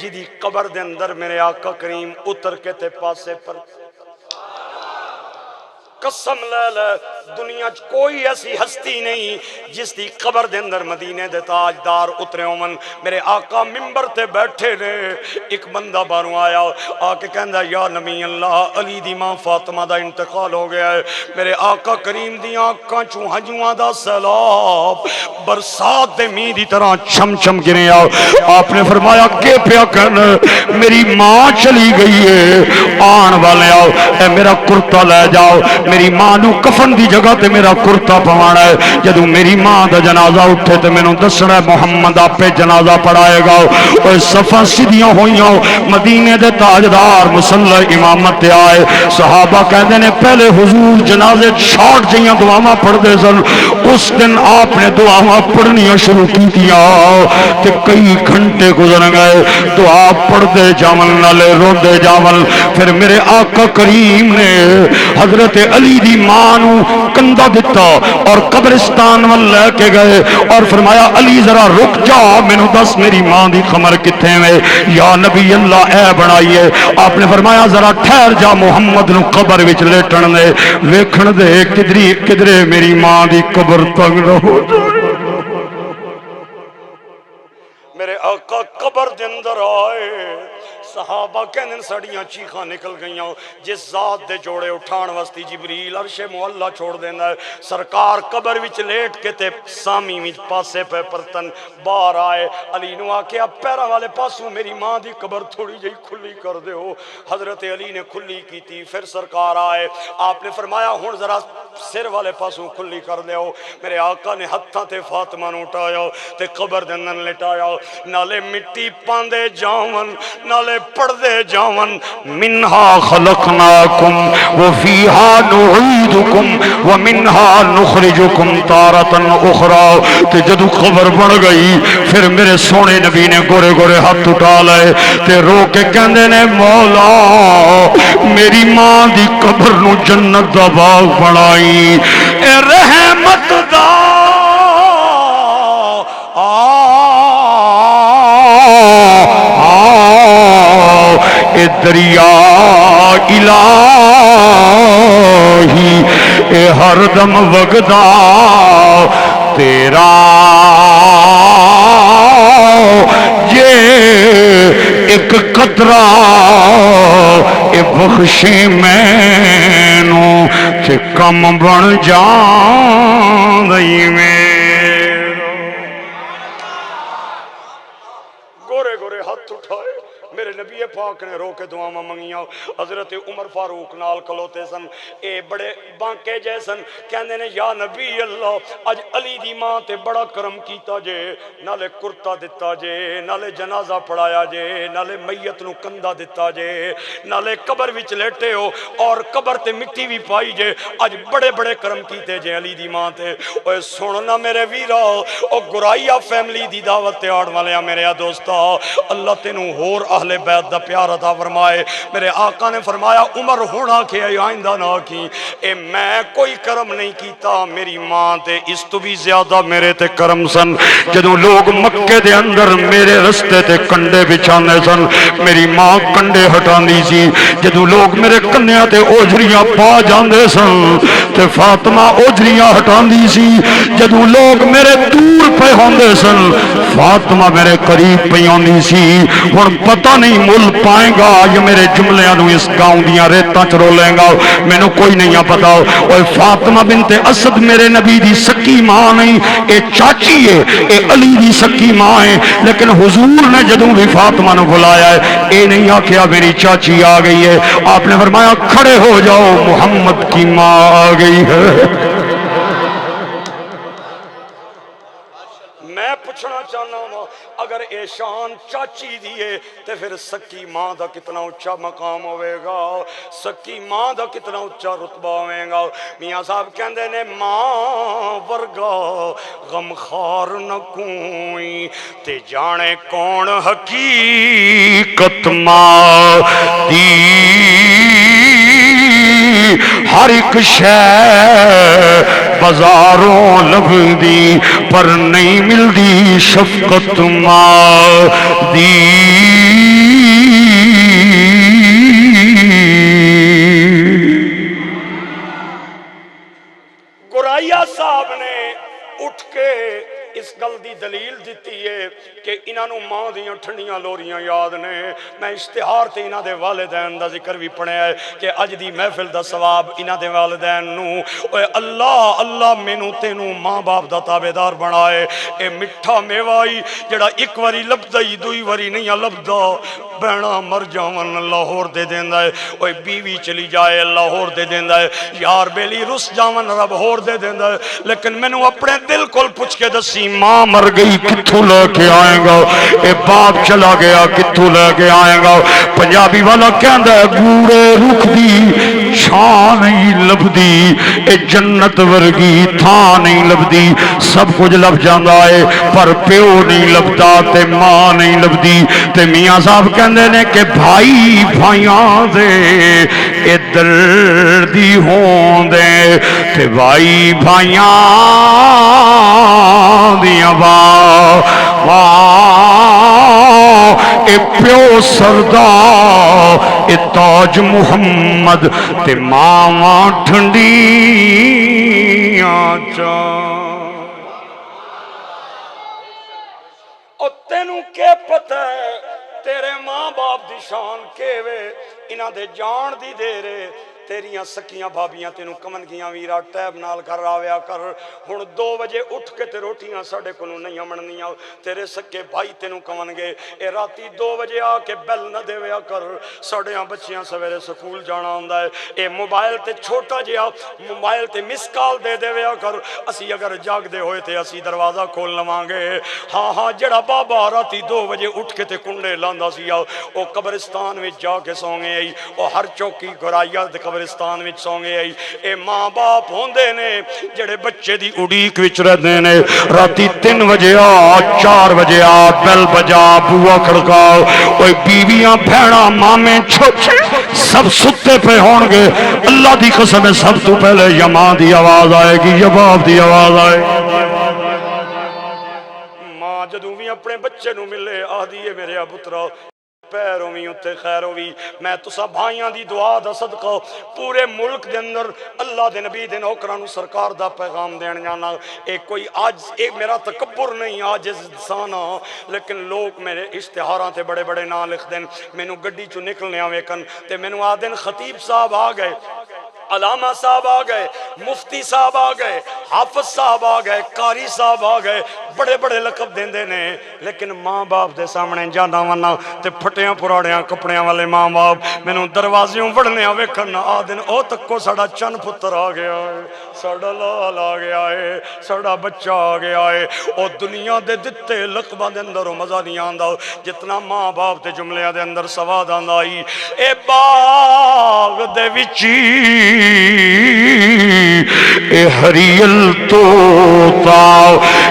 S1: جدی قبر دے اندر میرے آقا کریم اتر کے تے پاسے پر قسم لے لے دنیا چ کوئی ایسی ہستی نہیں جس دی قبر دے اندر مدینے دے تاجدار اترے ہومن. میرے آقا ممبر تے بیٹھے نے، ایک بندہ باہروں آیا آ کے کہندا یا نبی اللہ علی دی ماں فاطمہ دا انتقال ہو گیا ہے. میرے آقا کریم دی آنکھاں چوں ہجواں دا سیلاب برسات دے میਂہ دی طرح چھم چھم گریا. آپ نے فرمایا کہ پیا کہنا میری ماں چلی گئی ہے، آن والے آؤ اے میرا کرتا لے جاؤ، میری ماں نو کفن دی جگہ تے میرا کرتا پوانا ہے. جدوں میری ماں دا جنازہ اٹھے تے مینوں دسنا ہے محمد آپے جنازہ پڑھائے گا. اوے صفاں سیدھیاں ہوئیاں، مدینے دے تاجدار مصلی امامت تے آئے. صحابہ کہندے نے پہلے حضور جنازے چھاٹ جیاں دعاواں پڑھ دے سن. اس دن آپ نے دعاواں پڑھنیاں شروع کی دیا تے کئی گھنٹے گزر گئے دعا پڑھتے جاون نالے روندے جاون. پھر میرے آقا کریم نے حضرت علی دی ماں نو کندھا دتا اور قبرستان ول لے کے گئے اور فرمایا علی ذرا رک جا، مینوں دس میری ماں دی خبر کتھے وے. یا نبی اللہ اے بنائیے. آپ نے فرمایا ذرا ٹھہر جا، محمد نو قبر وچ لیٹن دے، ویکھن دے کدرے میری ماں دی قبر تنگ نہ ہو جائے. میرے آقا قبر دے اندر آئے. صحابہ کہنے سڑیاں چیخاں نکل گئیاں. جس ذات دے جوڑے اٹھان واسطے جبریل عرش معلا چھوڑ دینا ہے. سرکار قبر وچ لیٹ کے تے سامی وچ پاسے پہ پرتن باہر آئے. علی نو آکھیا پیرا والے پاسوں میری ماں دی قبر تھوڑی جئی کھلی کر دے ہو. حضرت علی نے کھلی کی تھی. پھر سرکار آئے. آپ نے فرمایا ہن ذرا سر والے پاسوں کھلی کر دے ہو. میرے آقا نے ہتھاں تے فاطمہ نو اٹھایا تے قبر دے اندر لٹایا. نالے مٹی پاندے جاون نالے پڑھ دے جاون منہا خلقناکم وفیہا نعیدکم ومنہا نخرجکم تارتا اخرى. تے جدو قبر بن گئی پھر میرے سونے نبی نے گورے گورے ہاتھ اٹھا لے تے رو کے کہندے نے مولا میری ماں دی قبر نو جنت دا باغ بنائی. اے رحمت دا اے دریا الہی اے ہر دم وگدا تیرا یہ ایک قطرہ اے بخشے مینو کہ کم بن جان دئی میں. گورے گورے ہاتھ اٹھائے. میرے نبی پاک نے رو کے دعاواں منگیاں. حضرت عمر فاروق نال کھلوتے سن. اے بڑے بانکے جیسن. کہندے نے یا نبی اللہ اج علی دی ماں تے بڑا کرم کیتا جے، نالے کرتا دتا جے، نالے جنازہ پڑھایا جے، نالے میت نو کندھا دتا جے، نالے قبر وچ لیٹے ہو اور قبر تے مٹی بھی پائی جے. اج بڑے بڑے کرم کیتے جے علی دی ماں تے. اوے سننا میرے ویرا او گرائیا فیملی دی دعوت تے آڑ والیاں میرے دوستا اللہ تینوں ہور اہل بیت دا پیار عطا فرمائے. میرے آقا نے فرمایا عمر ہونا کہ آئندہ نہ کی. اے میں کوئی کرم نہیں کیتا، میری ماں تے اس تو بھی زیادہ میرے تے کرم سن. جدوں لوگ مکے دے اندر میرے رستے تے کنڈے بچھانے سن میری ماں کنڈے ہٹاندی سی. جدوں لوگ میرے کنیاں تے اوجھریاں پا جاندے سن تے فاطمہ اوجھریاں ہٹاندی سی. جدوں لوگ میرے دور پہ ہوندے سن فاطمہ میرے قریب پہ ہوندی سی. ہن پتہ نہیں مل پائے گا یا میرے جملیاں نو اس گاؤں دیاں ریتاں چ رولیں گا، مینوں کوئی نہیں پتا. اوے فاطمہ بنت اسد میرے نبی دی سکی ماں نہیں، اے چاچی ہے، اے علی دی سکی ماں ہے. لیکن حضور نے جدوں بھی فاطمہ نو بلایا ہے اے نہیں آکھیا میری چاچی آ گئی ہے. آپ نے فرمایا کھڑے ہو جاؤ محمد کی ماں آ گئی ہے. میں پوچھنا چاہنا ہوں اگر اے شان چاچی دیے تے پھر سکی ماں دا کتنا اچھا مقام ہوئے گا، سکی ماں دا کتنا اچھا رتبہ ہوئے گا۔ میاں صاحب کہندے نے ماں ورگا غمخار نہ کوئی تے جانے کون حقیقت ماں دی، ہر ایک شے بازاروں لبدی پر نہیں ملدی شفقت ماں دی۔ گورائیا صاحب نے اٹھ کے اس گل دی دلیل دیتی ہے کہ انہاں نو ماں دیاں ٹھنڈیاں لوریاں یاد نے۔ میں اشتہار تے انہاں دے والدین دا ذکر بھی پڑھیا ہے کہ اج دی محفل دا ثواب انہاں دے والدین نو، اے اللہ اللہ مینوں تینوں ماں باپ دا تابعدار بنائے۔ اے مٹھا میوائی جڑا ایک واری لبدا ہی دوئی واری نہیں لبدا، بہنا مر جاون لاہور دے دیندا ہے، اوے بیوی چلی جائے لاہور دے دیندا ہے، یار بیلی رس جاون رب ہور دے دیندا ہے۔ لیکن مینوں اپنے دل کول پوچھ کے دسی
S2: ماں مر گئی کتھوں لے کے آئے گا، اے باپ چلا گیا کتھوں لے کے آئے گا۔ پنجابی والا کہندا ہے گورے رخ دی چھاں نہیں لبدی، اے جنت ورگی تھاں نہیں لبدی۔ سب کچھ لب جاندا ہے پر پیو نہیں لبدا تے ماں نہیں لبدی۔ تے میاں صاحب کہندے نے کہ بھائی بھائیاں دے اے دردی ہوندے تے بھائی بھائیاں دیاں اے پیو سردار اے تاج محمد تے ماں ٹھنڈیاں چاں۔
S1: اور تینوں کے پتہ ہے تیرے ماں باپ دی شان کے وے، انہاں دے جان دی دے رے تیریاں سکیاں بھابیاں تینوں کمن گیاں ویرا ٹیب نال کر آویا کر، ہن 2 بجے اٹھ کے تے روٹیاں ساڑے کو نہیں مننیاں، تیرے سکے بھائی تینوں کمن گے، اے راتی 2 بجے آ کے بیل نہ دے ویا کر، ساڑیاں بچیاں سویرے سکول جانا ہوندا ہے، اے موبائل تے چھوٹا جیا موبائل تے مس کال دے دے ویا کر، اسی اگر جاگ دے ہوئے تے اسی دروازہ کھول لوانگے۔ ہاں ہاں جڑا بابا راتی 2 بجے اٹھ کے تے کنڈے لاندا سی او قبرستان میں جا کے سونگے آئی، او ہر چوکی گرائیا دے قبرستان وچ سونگے آئی۔ اے ماں باپ ہوندے نے جڑے بچے دی
S2: اڑیک وچ رہدے نے، راتی 3 بجے آ 4 بجے آ بیل بجا بوا کھڑکاؤ، اوے بیویاں بھیڑاں مامے چھوچے سب ستے پہ ہون گے، اللہ دی قسم ہے سب تو پہلے یا ماں دی آواز آئے گی یا باپ دی آواز آئے گی۔
S1: ماں جدوں بھی اپنے بچے نو ملے آدھی ہے میرے پترا پیروں میں اتے خیر ہوئی، میں تسا بھائیاں دی دعا دا صدقہ پورے ملک دے اندر اللہ دے نبی دے نوکرانو سرکار دا پیغام دین جانا۔ ایک کوئی آج ایک میرا تکبر نہیں آجز انسانا، لیکن لوگ میرے اشتہاراں تے بڑے بڑے نام لکھ دین، مینوں گڈی چو نکلنے آویکن تے مینوں آدن خطیب صاحب آ گئے، علامہ صاحب آ گئے، مفتی صاحب آ گئے، حافظ صاحب آ گئے، قاری صاحب آ گئے، بڑے بڑے لقب دین دینے، لیکن ماں باپ دے سامنے جانا ونا تے پھٹیاں پراڑیاں کپڑیاں والے ماں باپ مینوں دروازیوں وڑنے آوے کرنا آدن او تک کو ساڑا چن پتر آ گیا ہے، ساڑا لال آ گیا ہے، ساڑا بچہ آ گیا ہے۔ او دنیا دے دتے لقبہ دے اندر مزہ نہیں آندہ جتنا ماں باپ دے جملے دے اندر سواد آندہ آئی۔ اے باغ دے وچی اے ہریل توتا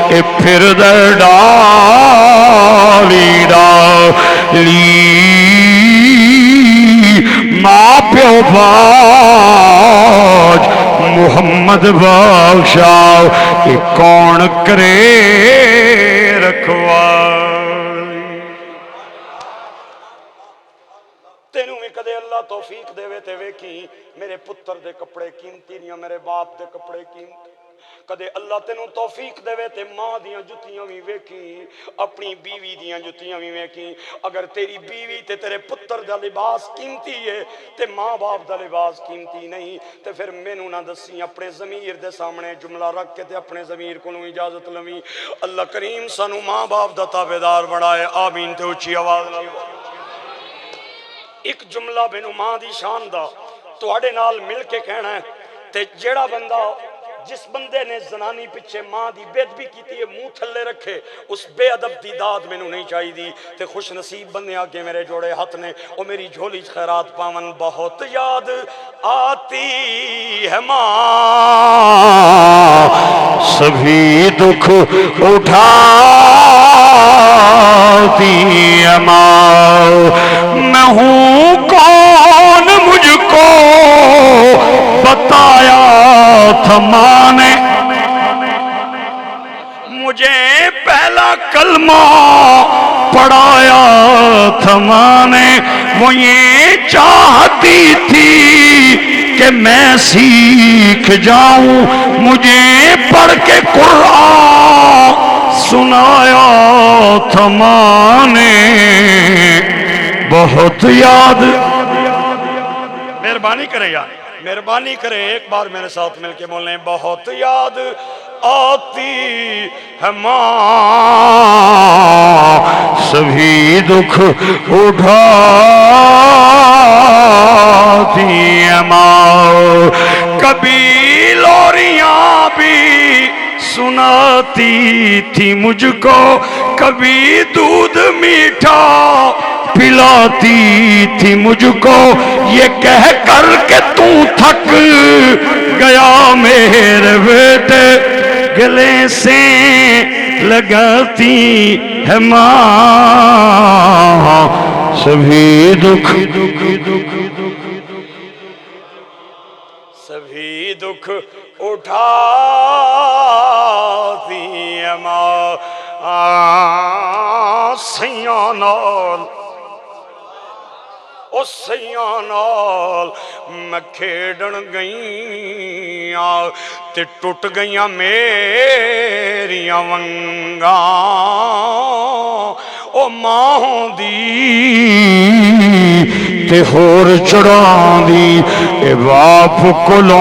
S1: اے پھر دے ڈالی ڈالی ماں پیو باج محمد بخشاؤ اے کون کرے رکھوالی۔ تینوں میں کدے اللہ توفیق دے وے تے ویکھی میرے پتر دے کپڑے قیمتی نہیں، میرے باپ دے کپڑے قیمتی، کدے اللہ تینوں توفیق دے وے تے ماں دیاں جتیاں بھی ویکھی، اپنی بیوی دیاں جتیاں بھی ویکھی۔ اگر تیری بیوی تے تیرے پتر دا لباس قیمتی ہے تے ماں باپ دا لباس قیمتی نہیں تے پھر مینوں نہ دسی، اپنے ضمیر دے سامنے جملہ رکھ کے تے اپنے ضمیر کو اجازت لویں۔ اللہ کریم سانو ماں باپ دا تابعدار بنائے، آمین تے اچھی آواز لگا۔ ایک جملہ بینو ماں دی شان دا تواڈے نال مل کے کہنا ہے تے جیڑا بندہ جس بندے نے زنانی پچھے ماں دی بے ادبی کیتی ہے منہ تھلے رکھے اس بے ادب دی داد مینوں نہیں چاہی دی تے خوش نصیب بندے آگے میرے جوڑے ہاتھ نے او میری جھولی خیرات پاون بہت یاد آتی ہے ماں
S2: سبھی دکھ اٹھاتی ہے ماں میں ہوں کون مجھ کو بتایا تھا ماں نے مجھے پہلا کلمہ پڑھایا تھا ماں نے وہ یہ چاہتی تھی کہ میں سیکھ جاؤں مجھے پڑھ کے قرآن سنایا تھا ماں نے بہت یاد مہربانی کرے یار مہربانی کرے ایک بار میرے ساتھ مل کے بولیں بہت یاد آتی ہے ماں سبھی دکھ اٹھاتی ہے ماں کبھی لوریاں بھی سناتی تھی مجھ کو کبھی دودھ میٹھا پلاتی تھی مجھ کو یہ کہہ کر کہ تو تھک گیا میرے بیٹے گلے سے لگاتی ہے ماں سبھی دکھ
S1: سبھی دکھ اٹھاتی ہے ماں سیاں نال او سیاں نال میں کھیڑن گئیاں تے ٹوٹ گئیاں میریاں ونگاں او ماں دی
S2: تے ہور چڑھاں دی اے باپ کولوں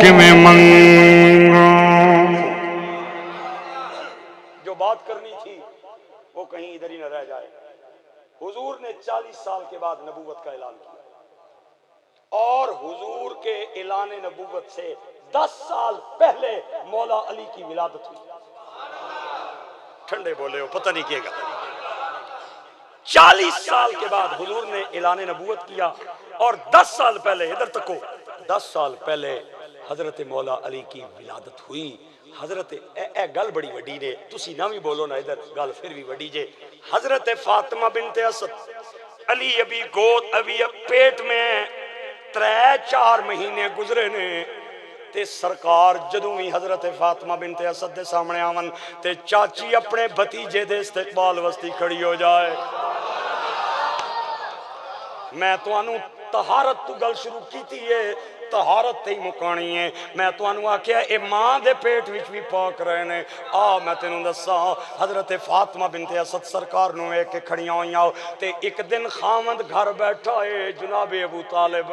S2: کیویں منگاں
S1: جو بات کرنی تھی وہ کہیں ادھر ہی نہ رہ جائے حضور نے 40 سال کے بعد نبوت کا اعلان کیا اور حضور کے اعلان نبوت سے 10 سال پہلے مولا علی کی ولادت ہوئی ٹھنڈے بولے ہو پتہ نہیں کیے گا 40 سال کے بعد حضور نے اعلان نبوت کیا اور 10 سال پہلے ادھر تکو 10 سال پہلے حضرت مولا علی کی ولادت ہوئی حضرت اے گل بڑی وڈی نے تسی نہ بھی بولو نا ادھر گل پھر بھی وڈی جے حضرت فاطمہ بنت اسد علی ابھی گود ابھی پیٹ میں 3-4 مہینے گزرے نے تے سرکار جدوں بھی حضرت فاطمہ بنت اسد دے سامنے آون تے چاچی اپنے بھتیجے دے استقبال وسطی کھڑی ہو جائے میں توانوں طہارت تو گل شروع کیتی ہے طہارت تے ہی مکانی ہے میں توانوں آکھیا اے ماں دے پیٹ وچ بھی پاک رہے نے میں تینوں دساں حضرت فاطمہ بنت اسد سرکار نو ایک کھڑیاں ہوئیاں تے ایک دن خاوند گھر بیٹھا ہے جناب ابو طالب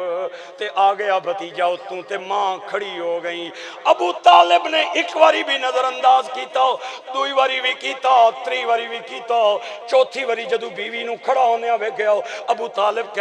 S1: تے آ گیا بھتیجا اتوں تے ماں کھڑی ہو گئی ابو طالب نے ایک واری بھی نظر انداز کیتا دوئی واری بھی کیتا تری واری بھی کیتا چوتھی واری جدو بیوی نو کھڑا ہونے آوے گیا ابو طالب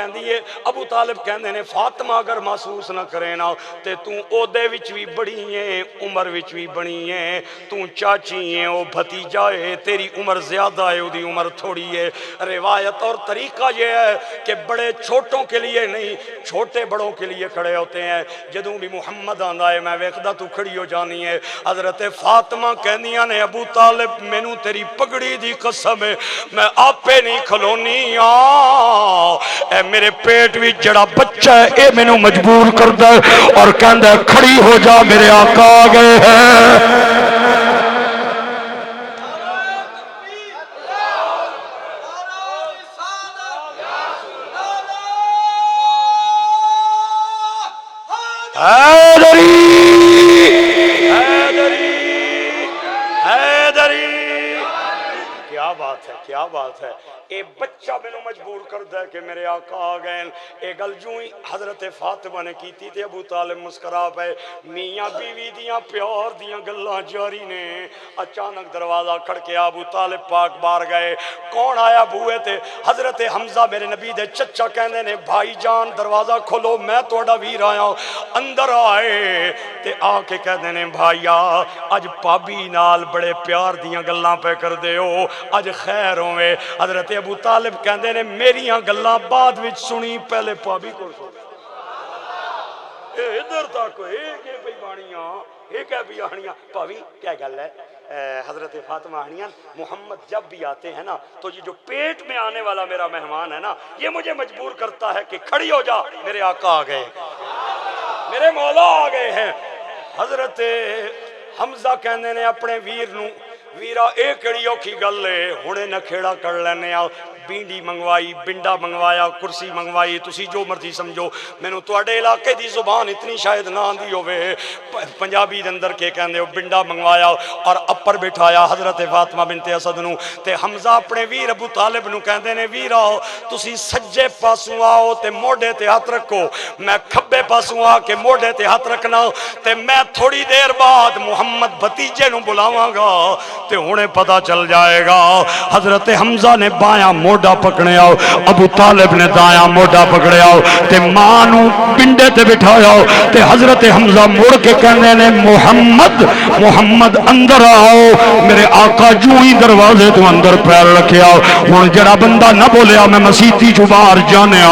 S1: کہندے نے فاطمہ اگر محسوس نہ کرے نا تے تو او دے وچ بھی بڑی ہے عمر وچ بھی بڑی ہے تو چاچی ہے او بھتیجا ہے تیری عمر زیادہ ہے او دی عمر تھوڑی ہے روایت اور طریقہ یہ ہے کہ بڑے چھوٹوں کے لیے نہیں چھوٹے بڑوں کے لیے کھڑے ہوتے ہیں جدوں بھی محمد آندا ہے میں ویکھدا تو کھڑی ہو جانی ہے حضرت فاطمہ کہندیاں نے ابو طالب مینوں تیری پگڑی دی قسم ہے میں آپے نہیں کھلونی اے میرے پیٹ وچ جڑا بچہ ہے اے مینوں مجبور کردا ہے اور کہندا ہے کھڑی ہو جا میرے آقا آ گئے ہیں کیا بات ہے اے بچہ مینوں مجبور کردا ہے کہ میرے آقا آ گئے. اے گل جوں ہی حضرت فاطمہ نے کیتی تے ابو طالب مسکرا پئے. میاں بیوی دیاں پیار دیاں گلاں جاری نے. اچانک دروازہ کھڑکیا, ابو طالب پاک باہر گئے. کون آیا بوئے تے؟ حضرت حمزہ میرے نبی دے چچا کہندے نے بھائی جان دروازہ کھولو میں تہاڈا ویر آیا. اندر آئے تے آ کے کہندے نے بھائیا اج پابی نال بڑے پیار دیاں گلاں پہ کر دے ہو, اج خیر ہوئے. حضرت ابو طالب کہندے نے میریاں گلاں بعد وچ سنی, پہلے پابی کو سن. ادھر تک ایک بے بانیاں ایک ہے بیانیاں. پاوی کیا گل ہے؟ حضرت فاطمہ آنیاں محمد جب بھی آتے ہیں نا تو یہ جو پیٹ میں آنے والا میرا مہمان ہے نا یہ مجھے مجبور کرتا ہے کہ کھڑی ہو جا, میرے آقا آ گئے, میرے مولا آ گئے ہیں. حضرت حمزہ کہندے نے اپنے ویر نو ویرا اے کڑی اوکھی گل ہے ہنے نکھیڑا کر لینے آ. بینڈی منگوائی, بنڈا منگوایا, کرسی منگوائی, تسی جو مرضی سمجھو. مینوں تواڈے علاقے دی زبان اتنی شاید نہ آندی ہوے. پنجابی دے اندر کے کہندے ہو بنڈا منگوایا اور اپر بٹھایا حضرت فاطمہ بنت اسد نو. تے حمزہ اپنے ویر ابو طالب نو کہندے نے ویرا تسی سجے پاسوں آؤ تے موڈے تے ہاتھ رکھو, میں کھبے پاسوں آ کے موڈے تے ہاتھ رکھنا تے میں تھوڑی دیر بعد محمد بھتیجے نو بلاواں گا تے ہنے پتہ چل جائے گا. حضرت حمزہ نے بایاں موڈا پکڑیا, ابو طالب نے دایاں موڈا پکڑیا تے ماں نو پنڈے تے بٹھایا تے حضرت حمزہ مڑ کے کہنے نے محمد محمد اندر آؤ. میرے آقا جو ہی دروازے تو اندر پیر رکھیا. ہن جڑا بندہ نہ بولیا میں مسیتی چ باہر جانیا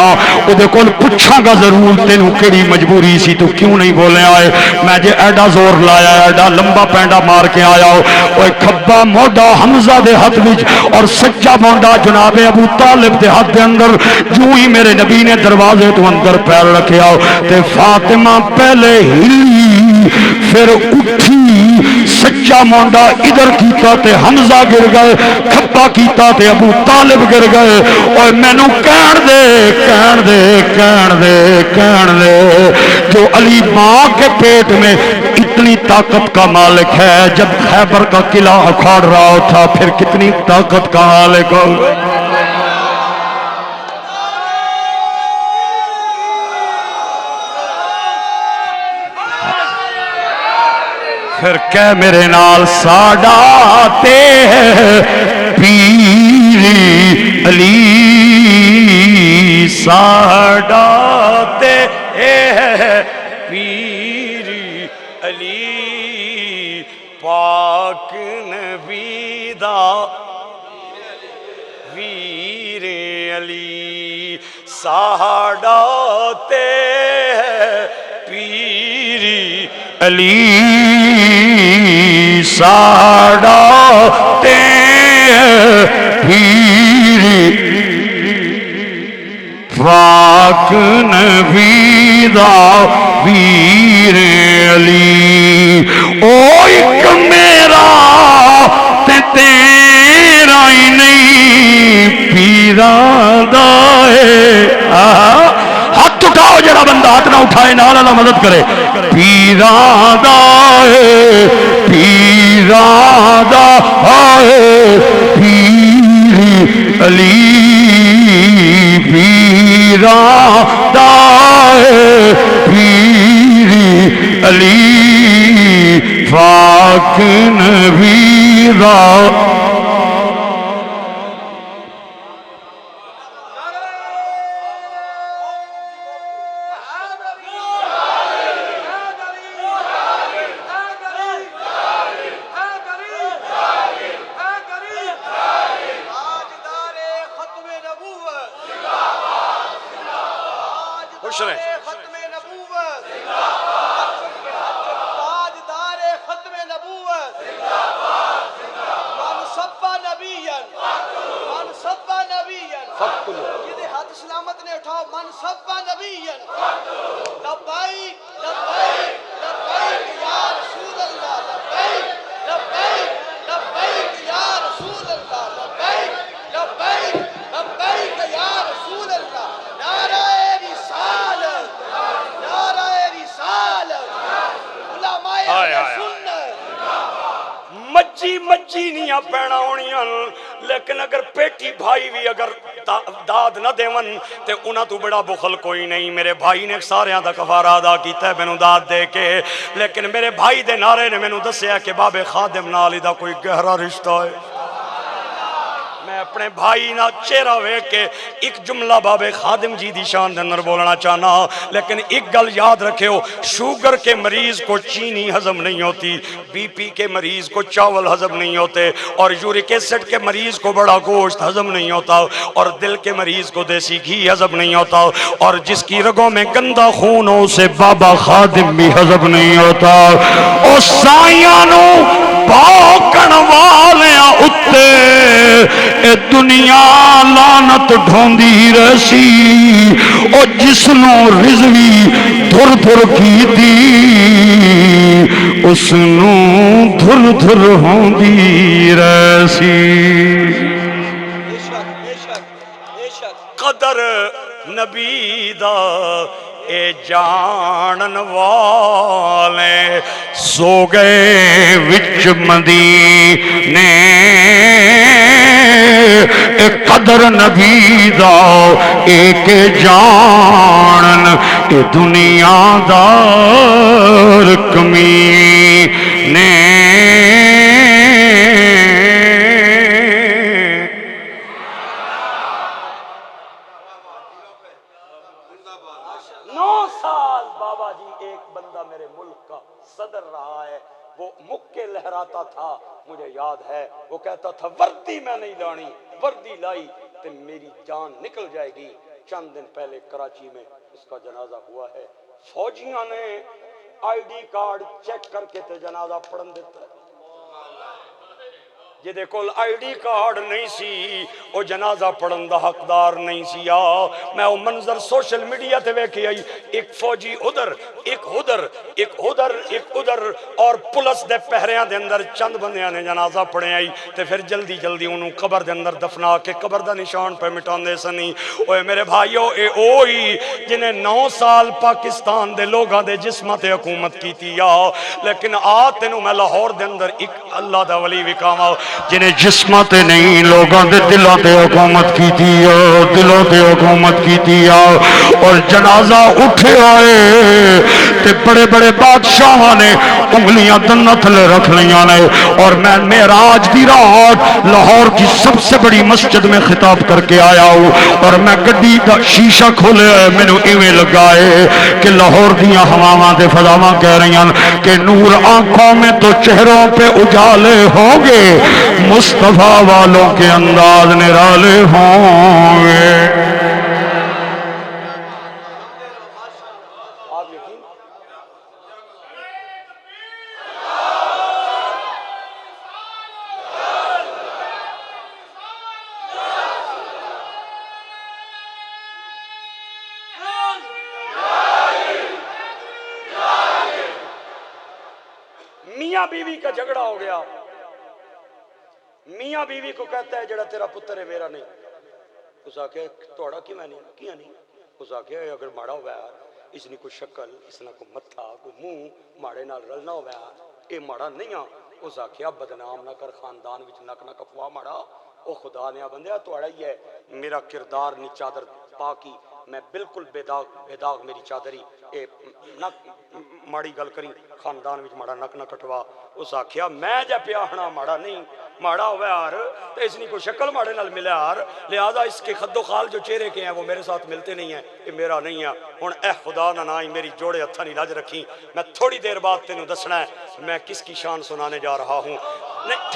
S1: او دے کول پوچھاں گا ضرور تینوں کیڑی مجبوری سی تو کیوں نہیں بولیا ہے. میں جے ایڈا زور لایا ایڈا لمبا پینڈا مار کے آیا اوے کھبا موڈا حمزہ دے ہاتھ وچ اور سجا موڈا جناب ابو طالب دے ہاتھ دے اندر. جو ہی میرے نبی نے دروازے تو اندر پیر رکھیا تے فاطمہ پہلے ہلی پھر اٹھی, سجا مونڈا ادھر کیتا تے حمزہ گر گئے, کھبا کیتا تے ابو طالب گر گئے. اور مینوں کہن دے کہن دے کہن دے کہن دے جو علی ماں کے پیٹ میں اتنی طاقت کا مالک ہے, جب خیبر کا قلعہ اکھاڑ رہا تھا پھر کتنی طاقت کا مالک ہوگا. پھر کہ میرے نال ساڈا تے پیری علی, ساڈا تے پیری علی, پاک نبی دا ویر علی, ساڈا تے پیری علی, ساڈا تے پیری پاک نبی دا ویر علی. او ایک میرا تے تیرا ہی نہیں پیراں دا ہے. ہاتھ اٹھاؤ جڑا بندہ ہاتھ نہ اٹھائے نال اللہ مدد کرے. پیراں دا ہے پیراں دا ہے پیر علی, پیراں دا ہے پیر علی, پاک نبی دا. مجی نہیں پینا ہونیاں لیکن اگر پیٹی بھائی بھی اگر داد نہ دیون تے انہاں تو بڑا بخل کوئی نہیں. میرے بھائی نے ساریاں دا کفارہ ادا کیتا ہے مینوں داد دے کے, لیکن میرے بھائی دے نعرے نے مینوں دسیا کہ بابے خادم نال دا کوئی گہرا رشتہ ہے. میں اپنے بھائی نہ چہرہ ویکھ کے ایک جملہ بابے خادم جی دی شان دے اندر بولنا چاہنا, لیکن ایک گل یاد رکھیو, شوگر کے مریض کو چینی ہضم نہیں ہوتی, بی پی کے مریض کو چاول ہضم نہیں ہوتے, اور یورک ایسڈ کے مریض کو بڑا گوشت ہضم نہیں ہوتا, اور دل کے مریض کو دیسی گھی ہضم نہیں ہوتا, اور جس کی رگوں میں گندا خون ہو اسے بابا خادم بھی ہضم نہیں ہوتا. او سائیاں نو پاکن والیاں اتے اے دنیا لعنت ڈھوندی رسی, او جس نو رضوی دھر دھر کی دی اس نو دھر دھر ہوندی رسی. قدر نبی دا اے جانن والے
S2: سو گئے وچ مدینے اے قدر نبی دا ایک جانن اے دنیا دار کمینے.
S1: لہراتا تھا, مجھے یاد ہے وہ کہتا تھا وردی میں نہیں لانی, وردی لائی تو میری جان نکل جائے گی. چند دن پہلے کراچی میں اس کا جنازہ ہوا ہے, فوجیاں نے آئی ڈی کارڈ چیک کر کے تے جنازہ پڑھن دیتا ہے. جدے کول آئی ڈی کارڈ نہیں سی او جنازہ پڑھن دا حقدار نہیں سی. میں وہ منظر سوشل میڈیا تے ویکھی آئی, ایک فوجی ادھر ایک ادھر ایک ادھر ایک ادھر, اور پولیس دے پہریاں دے اندر چند بندیاں نے جنازہ پڑھے آئی تے پھر جلدی جلدی انہوں قبر دے اندر دفنا کے قبر دا نشان پہ مٹان دے سنی. اوے میرے بھائیو, اے اوہی جنہیں 9 سال پاکستان دے لوگاں دے جسمہ تے حکومت کی تھی, لیکن تینوں میں لاہور دے اندر ایک اللہ دا ولی وکاواں
S2: جنہیں جسمہ تے نہیں لوگاں دے دلوں تے حکومت کی تھی, دلوں تے حکومت کی تھی. اور جنازہ اٹھے آئے تے بڑے بڑے بادشاہاں نے انگلیاں دنوں تھلے رکھ لیاں نے, اور میں معراج دی رات لاہور کی سب سے بڑی مسجد میں خطاب کر کے آیا ہوں, اور میں گڈی دا شیشہ کھولے مینوں ایویں لگا ہے کہ لاہور دیاں ہواواں تے فضاواں کہہ رہی ہیں کہ نور آنکھوں میں تو چہروں پہ اجالے ہوں گے, مصطفیٰ والوں کے انداز نرالے ہوں گے.
S1: میاں بیوی کا جھگڑا ہو گیا, میاں بیوی کو کہتا ہے جڑا تیرا پتر ہے میرا نہیں. اس آکھے توڑا کی میں نہیں کیا نہیں. اس آکھے اگر ماڑا ہوا ہے اس نے کوئی شکل, اس نے کوئی متھا, کوئی منہ ماڑے نال رلنا ہوا ہے, اے ماڑا نہیں آ. اس آکھے بدنام نہ کر خاندان وچ نک نہ کپوا ماڑا, او خدا نے بندیا توڑا ہی ہے, میرا کردار نی چادر پاکی, میں بالکل بے داغ میری چادری, اے نک ماڑی گل کری خاندان وچ ماڑا نک نہ کٹوا. اس آکھیا میں جا پیاہنا ماڑا نہیں, ماڑا ہوئے یار تو اس نے کوئی شکل ماڑے نال ملے یار, لہذا اس کے خد و خال جو چہرے کے ہیں وہ میرے ساتھ ملتے نہیں ہیں, یہ میرا نہیں ہے. ہن اے خدا نہ نائی میری جوڑے ہتھاں نہیں لاج رکھی, میں تھوڑی دیر بعد تینوں دسنا ہے میں کس کی شان سنانے جا رہا ہوں. نہیں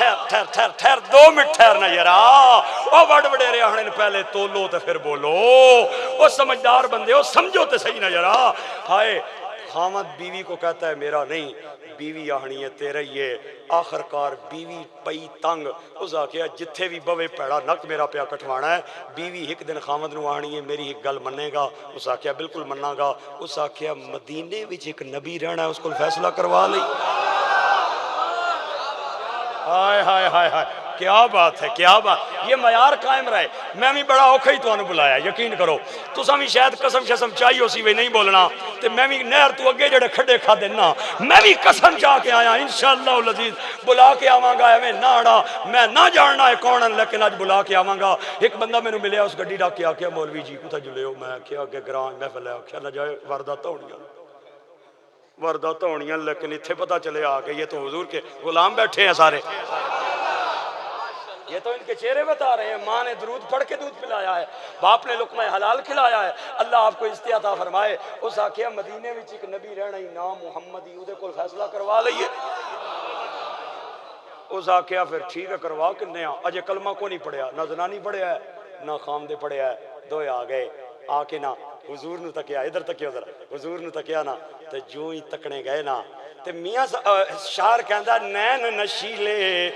S1: ٹھہر 2 منٹ ٹھہرنا یارا, او وڈ وڈیرے آہنے پہلے تولو تے پھر بولو, او سمجھدار بندے ہو سمجھو تے صحیح نہ یارا. ہائے خامد بیوی کو کہتا ہے میرا نہیں, بیوی آہنی ہے تیرا ہی ہے. آخر کار بیوی پئی تنگ, اس آکھیا جتھے بھی بوے پیڑا نک میرا پیا کٹوانا ہے. بیوی ایک دن خامد نو آہنی ہے میری ایک گل منے گا. اس آکھیا بالکل مننا گا. اس آکھیا مدینے وچ ایک نبی رہنا ہے, اس کو فیصلہ کروا لئی. ہائے ہائے ہائے ہائے, کیا بات ہے، کیا بات، یہ معیار قائم رہے. میں بھی بڑا اوکھا ہی تانوں بلایا، یقین کرو. تساں بھی شاید قسم شسم چاہیے اسی وی نہیں بولنا تے میں بھی نہر تو اگے جڑے کھڈے کھا دینا، میں بھی قسم چاہ کے آیا انشاءاللہ العزیز بلا کے آواں گا. ایویں نہ اڑا میں نہ جاننا ہے کون ہیں، لیکن اج بلا کے آواں گا. ایک بندہ مینوں ملیا، اس گڈی ڈاک کے آکھیا مولوی جی کتے جلے ہو؟ میں کیا کہ گراں محفل ہے. آکھیا نہ جائے واردات ہونیاں، لیکن اتنے پتہ چلے آ کے یہ تو حضور کے غلام بیٹھے ہیں سارے. یہ تو ان کے چہرے بتا رہے ہیں. ماں نے درود پڑھ کے دودھ پلایا ہے، باپ نے لقمہ حلال کھلایا ہے. اللہ آپ کو عزت عطا فرمائے. اس آکھیا مدینے وچ ایک نبی رہنا ہی نام محمد ہی، اودے کول فیصلہ کروا لئیے. اس آکھیا پھر ٹھیک ہے کروا کنے آ. اجے کلمہ کو نہیں پڑھیا، نہ زنانی پڑھیا ہے نہ خامدے پڑھیا ہے. دوئے آ گئے، آ کے نا حضور نو تکیا، ادھر تکیا ادھر حضور نو تکیا نا تے جو ہی تکنے گئے نا تے میاں شاعر کہندا نین نشیلے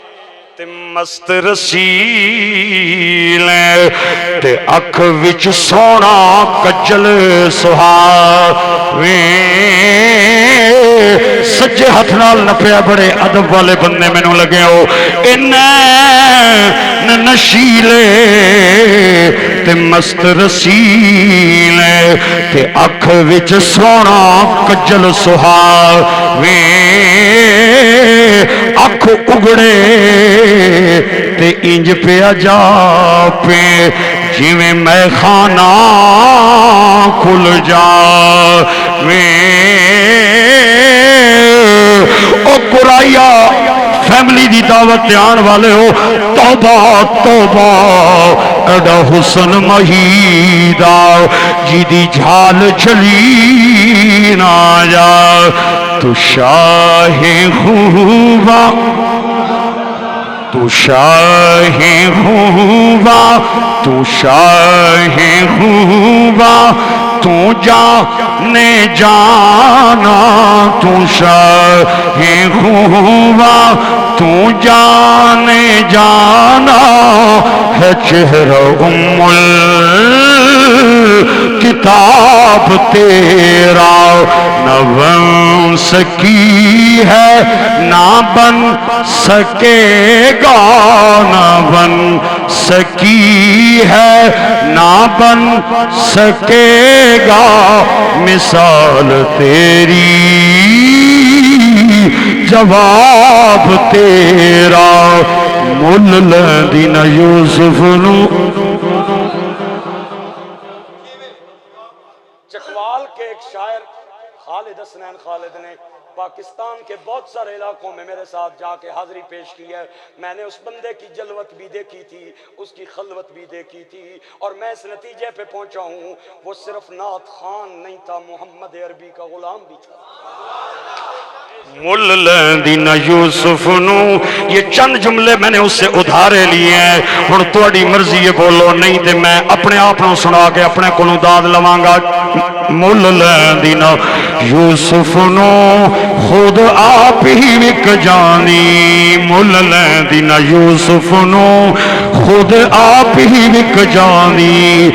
S1: تے مست رسیلے تے اکھ وچ سونا کجل سہاویں. سجے ہاتھ نال نپیا بڑے ادب والے بندے مینوں لگے ہو. نین نشیلے تے مست رسیلے تے اکھ وچ سونا کجل سہاویں. اکھ اگڑے تے انج پیا جا پے جویں میں خانہ کھل جاویں. او قرائیا فیملی دی دعوت آن والے ہو، توبہ توبہ ایڈا حسن مہیدہ جی دی جھال چلی نہ جا. تو شاہ خوبا تو شاہ خوبا تو شاہ خوبا تو جانے جانا. تو شاہ خوبا تو جانے جانا ہے چہرہ کتاب تیرا. نہ بن سکی ہے نہ بن سکے گا، نہ بن سکی ہے نہ بن سکے گا مثال تیری جواب تیرا. مل لیندی نہ یوسف نو. چکوال کے ایک شاعر خالد حسنین خالد نے پاکستان کے بہت سارے علاقوں میں میرے ساتھ جا کے حاضری پیش کی ہے. میں نے اس بندے کی جلوت بھی دیکھی تھی، اس کی خلوت بھی دیکھی تھی، اور میں اس نتیجے پہ پہنچا ہوں وہ صرف نعت خان نہیں تھا، محمد عربی کا غلام بھی تھا.
S2: مل لیندی نہ یوسف نو. یہ چند جملے میں نے اس سے ادھارے لیے ہیں. ہن تہاڈی مرضی ہے بولو، نہیں تے میں اپنے آپ نو سنا کے اپنے کولوں داد لواں گا. مل لیندی نہ یوسف نو خود آپ ہی وک جانی. مل لیندی نہ یوسف نو خود آپ ہی وک جانی.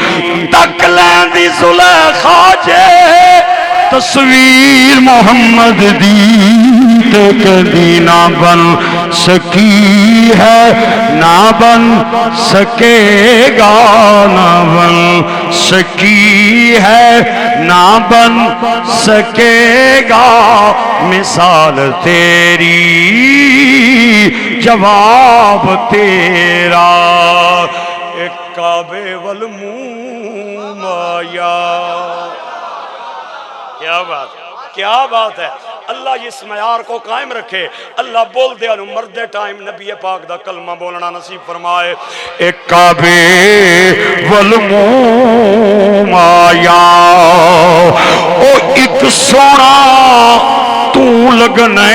S2: تک لیندی زلیخا جے تصویر محمد دی تے کدی نہ بن سکی ہے نہ بن سکے گا. نہ بن سکی ہے نہ بن سکے گا مثال تیری جواب تیرا. ایک کعبے والموم آیا. کیا بات، کیا بات ہے. اللہ اس معیار کو قائم رکھے. اللہ بول دے انو مرد ٹائم نبی پاک دا کلمہ بولنا نصیب فرمائے. ایک کعبے والموم آیا او ایک سونا تو لگنے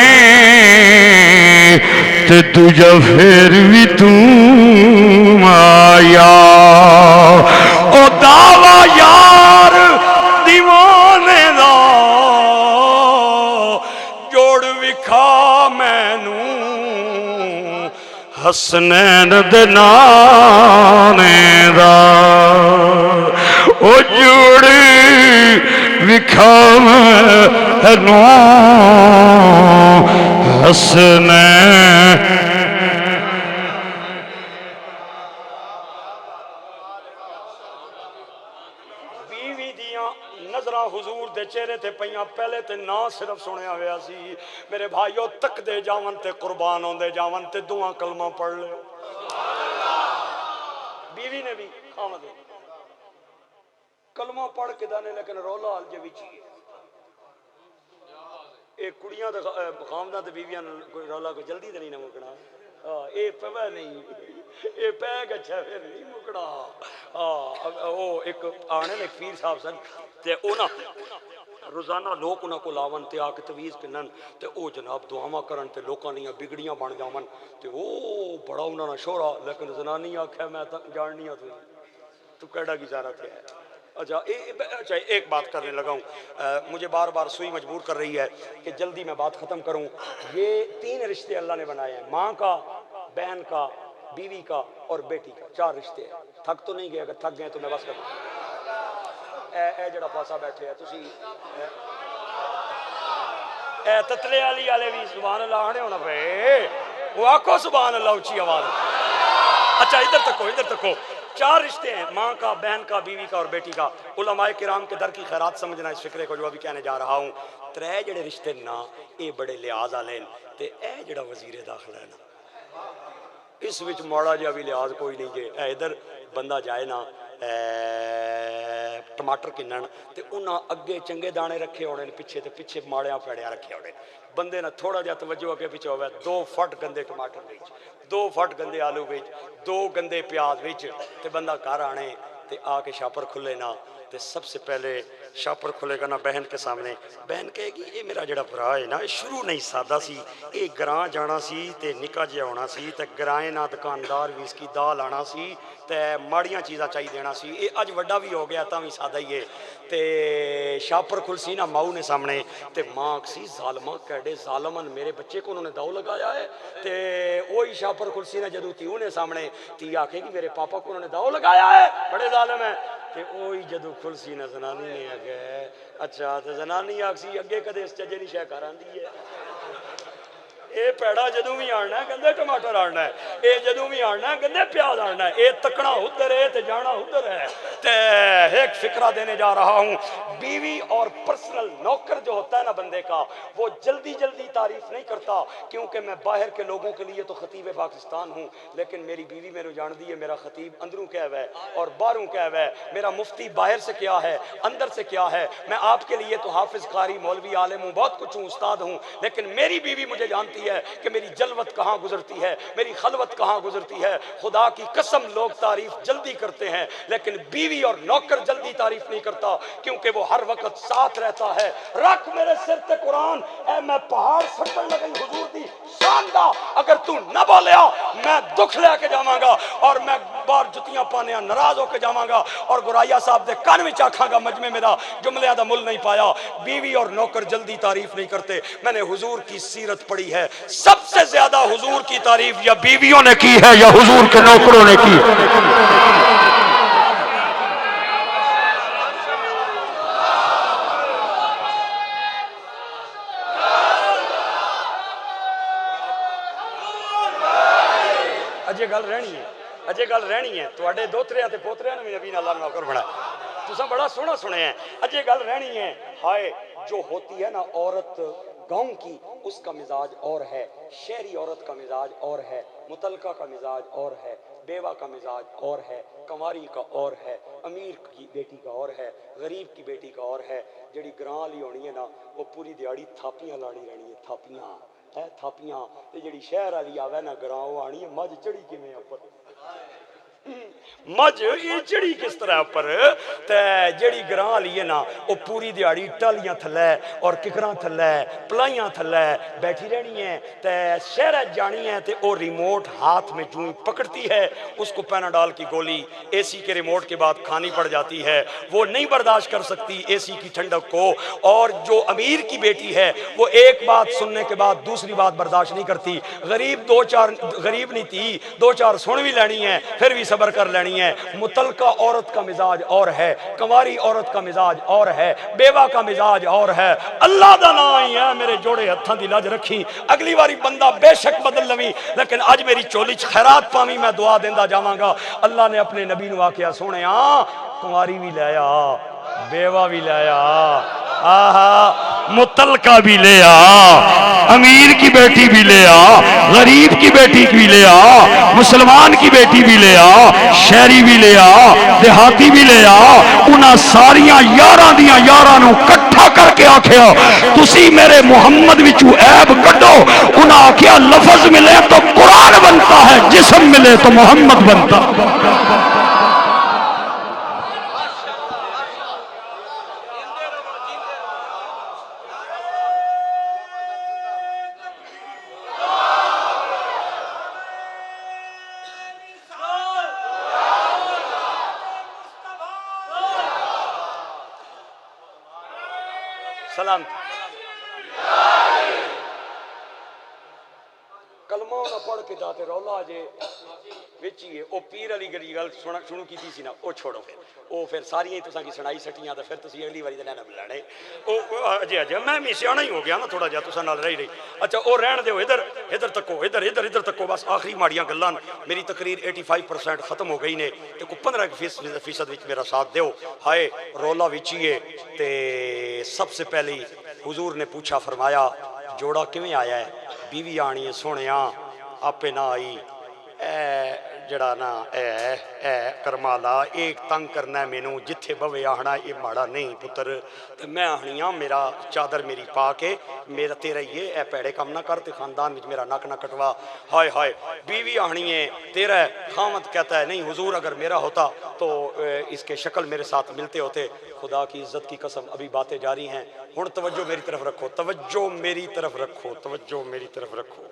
S2: تے دوجا پھر بھی تو آیا. او دعویٰ یار دیوانے دا جوڑ وکھا مینوں حسنین دے نانے دا. او جوڑ وکھا مینوں حسنین
S1: پئیاں پہلے تے نا صرف سنیا ہویا سی میرے بھائیو تک دے جاون تے قربان ہوندے جاون تے دعا کلمہ پڑھ لے بیوی نے بھی خامد کلمہ پڑھ کے دانے لیکن رولا حال جے بھی چیئے ایک کڑیاں خامدہ تے بیویاں کوئی رولا کو جلدی تے نہیں نہ مکنا اے پہ نہیں اے پیگ اچھا پھر نہیں مکڑا وہ ایک آنے ایک پیر صاحب سن تے اونا روزانہ لوگ انہاں کو لاون تے آکے تویز کنن تے او جناب دعاواں کرن تے لوکاں نیاں بگڑیاں بن جاون تے او بڑا انہاں نے شورا لیکن زنانی آکھے میں جاننی ہوں تو کیڑا گزارا تھے اچھا ایک بات کرنے لگا ہوں مجھے بار بار سوئی مجبور کر رہی ہے کہ جلدی میں بات ختم کروں یہ 3 رشتے اللہ نے بنائے ہیں ماں کا بہن کا بیوی کا اور بیٹی کا 4 رشتے ہیں تھک تو نہیں گئے اگر تھک گئے تو میں بس کروں اے جڑا پاسا بیٹھے ہے تسی اے تتلے علی والے بھی سبحان اللہ آنے ہونا پہ وہ آکھو سبحان اللہ اونچی آواز اچھا ادھر تکو 4 رشتے ہیں ماں کا بہن کا بیوی کا اور بیٹی کا علماء کرام کے در کی خیرات سمجھنا اس فکرے کو جو ابھی کہنے جا رہا ہوں 3 جڑے رشتے نا اے بڑے لحاظ والے تے اے جڑا وزیر داخلہ ہے نا اس وچ ماڑا جہا بھی لحاظ کوئی نہیں جے اے ادھر بندہ جائے نا ٹماٹر کنن تے انہاں اگے چنگے دانے رکھے ہونے پیچھے تے پیچھے ماڑیاں پھڑیاں رکھے ہونے بندے نہ تھوڑا جہا توجہ اگے پیچھے ہوئے 2 فٹ گندے ٹماٹر وچ 2 فٹ گندے آلو وچ 2 گندے پیاز وچ تے بندہ گھر آنے تے آ کے شاپر کھلے نا تے سب سے پہلے شاپر کھلے گا نا بہن کے سامنے بہن کہے گی یہ میرا جڑا بھرا ہے نا شروع نہیں سادہ سی یہ گراں جانا سی تے نکا جہا ہونا سی تے گرائیں نہ دکاندار بھی اس کی دال آنا سی تے ماڑیاں چیزاں چاہیے دینا سی یہ اج وڈا بھی ہو گیا تا بھی سادہ ہی ہے تے شاپر کھل سی نا ماؤ نے سامنے تے ماں سی ظالمہ کیڑے ظالمن میرے بچے کو انہوں نے داؤ لگایا ہے تے وہی شاپر کھل سی نا جدو تیوں نے سامنے تی آکھے گی میرے پاپا کو انہوں نے داؤ لگایا ہے بڑے ظالم ہیں تے اوہی جدو کھل سی نا زنانی نے آگے اچھا تے زنانی آگ سی اگے کدے اس چجے نہیں شے کر آندی ہے اے پیڑا جدوں بھی آنا ہے گندے ٹماٹر آنا ہے اے جدوں بھی آنا ہے گندے پیاز آنا ہے اے تکنا ادھر ہے تے جانا ادھر ہے تے ایک فکرہ دینے جا رہا ہوں بیوی اور پرسنل نوکر جو ہوتا ہے نا بندے کا وہ جلدی جلدی تعریف نہیں کرتا کیونکہ میں باہر کے لوگوں کے لیے تو خطیب پاکستان ہوں لیکن میری بیوی میرے جان دی ہے میرا خطیب اندروں کیا ہے اور باہروں کیا ہے میرا مفتی باہر سے کیا ہے اندر سے کیا ہے میں آپ کے لیے تو حافظ قاری مولوی عالم ہوں بہت کچھ ہوں استاد ہوں لیکن میری بیوی مجھے جانتی ہے کہ میری جلوت کہاں گزرتی ہے میری خلوت کہاں گزرتی ہے خدا کی قسم لوگ تعریف جلدی کرتے ہیں لیکن بیوی اور نوکر جلدی تعریف نہیں کرتا کیونکہ وہ ہر وقت ساتھ رہتا ہے رکھ میرے سر تے قرآن اے میں پہاڑ سٹن لگئی حضور دی شان دا اگر تو نہ بولیا میں دکھ لے کے جاواں گا اور میں بار جتیاں پانے ناراض ہو کے جاواں گا اور گرائیا صاحب دے کان وچ آکھاں گا مجمع میرا جملے دا مل نہیں پایا بیوی اور نوکر جلدی تعریف نہیں کرتے میں نے حضور کی سیرت پڑھی ہے سب سے زیادہ حضور کی تعریف یا بیویوں نے کی ہے یا حضور کے نوکروں نے کی اجے گل رہنی ہے تواڈے دوتریاں تے پوتریاں نے بھی نبی نے اللہ نوکر بنایا تساں بڑا سونا سنے ہیں اجے گل رہنی ہے ہائے جو ہوتی ہے نا عورت گاؤں کی اس کا مزاج اور ہے شہری عورت کا مزاج اور ہے متعلقہ کا مزاج اور ہے بیوہ کا مزاج اور ہے کنواری کا اور ہے امیر کی بیٹی کا اور ہے غریب کی بیٹی کا اور ہے جڑی گراں والی ہونی ہے نا وہ پوری دیہاڑی تھاپیاں لانی رہنی ہے تھاپیاں تے جڑی شہر والی آوے نا گراں وہ آنی ہے مجھ چڑی کیویں اوپر مجھ یہ چڑی کس طرح پر تے جڑی گراں والی ہے نا وہ پوری دیہاڑی ٹالیاں تھلے اور ککراں تھلے پلائیاں تھلے بیٹھی رہنی ہے تے شہر جانی ہے تے وہ ریموٹ ہاتھ میں جوں پکڑتی ہے اس کو پیناڈول کی گولی اے سی کے ریموٹ کے بعد کھانی پڑ جاتی ہے وہ نہیں برداشت کر سکتی اے سی کی ٹھنڈک کو اور جو امیر کی بیٹی ہے وہ ایک بات سننے کے بعد دوسری بات برداشت نہیں کرتی غریب نہیں تھی 2-4 سن بھی لینی ہے پھر بھی صبر کر لینی ہے متعلقہ عورت کا مزاج اور ہے کنواری عورت کا مزاج اور ہے بیوہ کا مزاج اور ہے اللہ دا نام ہی ہے میرے جوڑے ہتھاں دی لاج رکھی اگلی باری بندہ بے شک بدل لوی لیکن اج میری چولی چ خیرات پاویں میں دعا دیندا جاواں گا اللہ نے اپنے نبی نو آکھیا سونیا کنواری بھی لایا بیوہ بھی لایا
S2: متلقہ بھی لے آ، امیر کی بیٹی بھی لے آ، غریب کی بیٹی بھی لے آ، مسلمان کی بیٹی بھی لے آ، شہری بھی لے آ، دیہاتی بھی لے آ، انہاں ساریاں یاراں دیاں یاراں نو کٹھا کر کے آکھیا تسی میرے محمد وچوں عیب کڈو، انہاں آکھیا لفظ ملے تو قرآن بنتا ہے، جسم ملے تو محمد بنتا۔
S1: سلام کلمہ نہ پڑھ کے داتے رولا جے وچی ہے او پیر علی گلی گل شروع کیتی سی نا او چھوڑو پھر ساری تساں کی سنائی سٹیاں تے پھر تسی اگلی واری تے نہ ملانے او اجے میں سیاںا ہی ہو گیا نا تھوڑا جا تساں نال رہی اچھا او رہن دیو ادھر تکو ادھر تکو بس آخری ماڑیاں گلاں میری تقریر 85% ختم ہو گئی نے تے کو 15% وچ میرا ساتھ دیو ہائے رولا وچی ہے تے سب سے پہلے حضور نے پوچھا فرمایا جوڑا کیویں آیا ہے بیوی آنی ہے سونیا آپے نہ آئی اے جڑا نا اے کرمالا ایک تنگ کرنا ہے مینوں جتھے بوے آہنا یہ ماڑا نہیں پتر تے میں آہنیاں میرا چادر میری پا کے میرا تیرا یہ اے پیڑے کم نہ کر تے خاندان وچ میرا نک نہ کٹوا ہائے ہائے بیوی آہنی ہے تیرا ہے خامد کہتا ہے نہیں حضور اگر میرا ہوتا تو اس کے شکل میرے ساتھ ملتے ہوتے خدا کی عزت کی قسم ابھی باتیں جاری ہیں ہن توجہ میری طرف رکھو توجہ میری طرف رکھو توجہ میری طرف رکھو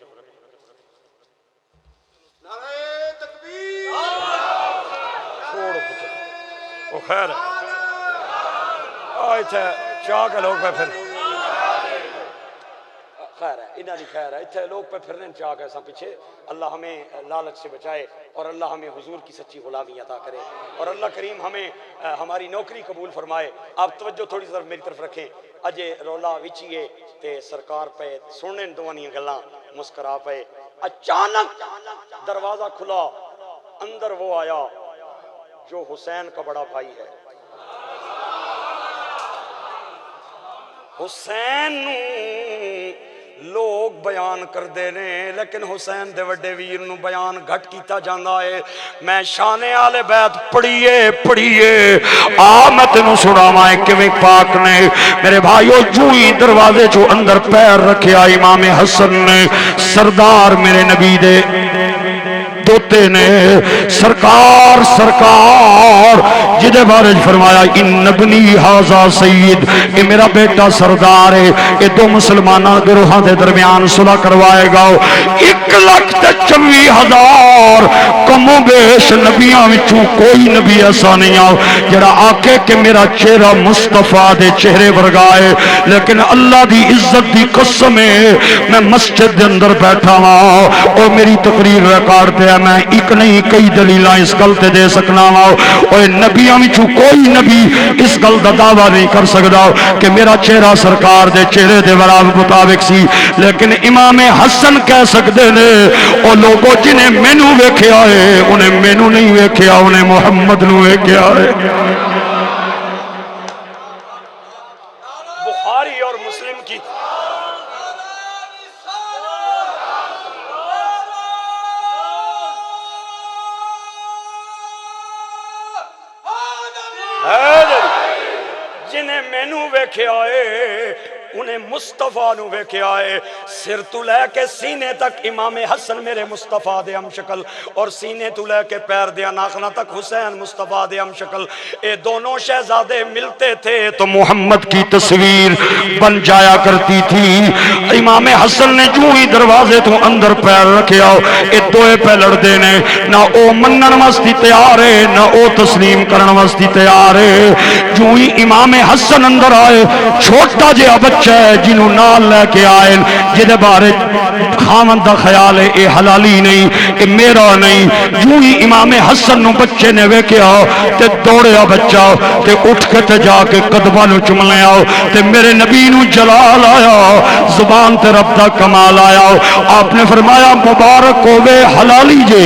S1: چھوڑ پتر وہ خیر آئے تھے چاہ کے لوگ پہ پھر خیر ہے انہاں دی خیر ہے اتھے لوگ پہ پھرنے چاہ کے ساں پیچھے اللہ ہمیں لالچ سے بچائے اور اللہ ہمیں حضور کی سچی غلامی عطا کرے اور اللہ کریم ہمیں ہماری نوکری قبول فرمائے آپ توجہ تھوڑی سی میری طرف رکھیں اجے رولا وچیے تے سرکار پہ سننے دوانیاں گلاں مسکرا پہ اچانک دروازہ کھلا اندر وہ آیا جو حسین کا بڑا بھائی ہے حسین لوگ بیان کر دینے لیکن حسین دے وڈے ویر نو بیان گھٹ کیتا جاندہ ہے میں شان آل بیت پڑھیے میں تینوں سنا مائے کیویں پاک نے میرے بھائیو جو ہی دروازے جو اندر پیر رکھیا امام حسن نے سردار میرے نبی دے دوتے نے سرکار جدے بارے فرمایا ان ابنی ھذا سید یہ میرا بیٹا سردار ہے یہ دو مسلمانوں گروہاں دے درمیان صلح کروائے گا 1,24,000 کم و بیش نبیاں وچوں کوئی نبی ایسا نہیں آؤ جڑا آکے کہ میرا چہرہ مصطفیٰ دے چہرے ورگا ہے لیکن اللہ دی عزت دی قسم ہے میں مسجد دے اندر بیٹھا ہوں اور میری تقریر ریکارڈ تے میں ایک نہیں کئی دلیلاں اس گل تے دے سکنا وا اور نبیاں وچوں کوئی نبی اس گل دا دعویٰ نہیں کر سکدا کہ میرا چہرہ سرکار دے چہرے دے مطابق سی لیکن امام حسن کہہ سکدے نے او لوگوں جنہیں مینوں ویکھیا ہے انہیں مینوں نہیں ویکھیا انہیں محمد نو ویکھیا ہے بخاری اور مسلم کی جنہیں مینوں ویکھیا ہے انہیں مصطفیٰ نو ویکھیا ہے سر تو لے کے سینے تک امام حسن میرے مصطفیٰ دے ہم شکل اور سینے تو لے کے پیر دے ناخنا تک حسین مصطفیٰ دے ہم شکل اے دونوں شہزادے ملتے تھے تو
S2: محمد کی تصویر بن جایا کرتی تھی امام حسن نے جو ہی دروازے تو اندر پیر رکھیا اے دوئے پہ لڑ دینے نہ او منن واسطے تیار ہے نہ او تسلیم کرن واسطے تیار ہے جو ہی امام حسن اندر آئے چھوٹا جہا بچہ ہے جنہوں نال لے کے آئے جدے بارے خامن دا خیال ہے اے حلالی نہیں اے میرا نہیں جو ہی امام حسن نو بچے نے ویکھیا تے دوڑیا بچہ تے اٹھ کے تے جا کے قدماں نو چوم لیا تے میرے نبی نو جلال آیا زبان تے رب دا کمال آیا آپ نے فرمایا مبارک ہوے حلالی جے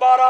S1: 12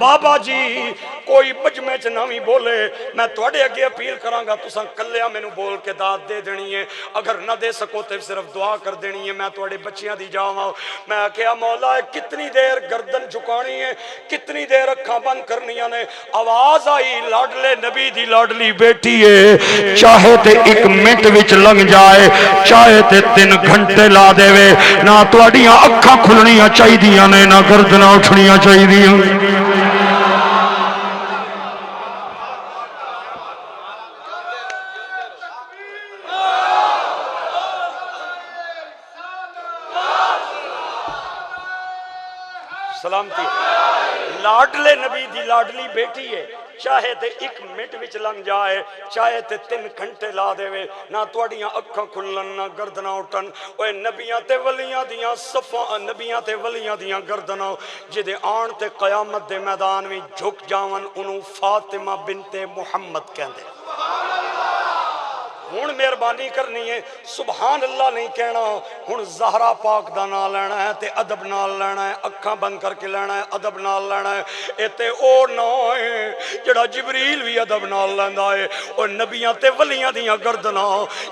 S1: بابا جی کوئی مجمع چ نہ بولے میں تواڈے اگے اپیل کراں گا تساں کلیا مینوں بول کے داد دے دینی ہے اگر نہ دے سکو تے صرف دعا کر دینی ہے میں تواڈے بچیاں دی جاواں میں کہیا مولا کتنی دیر گردن جھکانی ہے کتنی دیر اکھاں بند کرنیاں نے آواز آئی لاڈلے نبی دی لاڈلی بیٹی ہے
S2: چاہے تے ایک منٹ وچ لنگ جائے چاہے تے 3 گھنٹے لا دے نہ تواڈیاں اکھاں کھلنیاں چاہیدیاں نے نہ گردناں اٹھنیاں چاہیدیاں
S1: سلامتی لاڈلے نبی دی لاڈلی بیٹی ہے چاہے تے 1 منٹ وچ لنگ جائے چاہے تے 3 گھنٹے لا دے نہ تواڈیاں اکھاں کھلن نہ گردناں اٹھن اوے نبیاں تے ولیاں دیاں صفاں نبیاں تے ولیاں دیاں گردناں جدے آن تے قیامت دے میدان وچ جھک جاون انہوں فاطمہ بنت محمد کہندے ہن مہربانی کرنی ہے سبحان اللہ نہیں کہنا ہن زہرا پاک دا نام لینا ہے تے ادب نال لینا ہے اکھاں بند کر کے لینا ہے ادب نال لینا ہے اے تے او نام ہے جڑا جبریل بھی ادب نال لیندا ہے او نبیاں تے ولیاں دیاں گردناں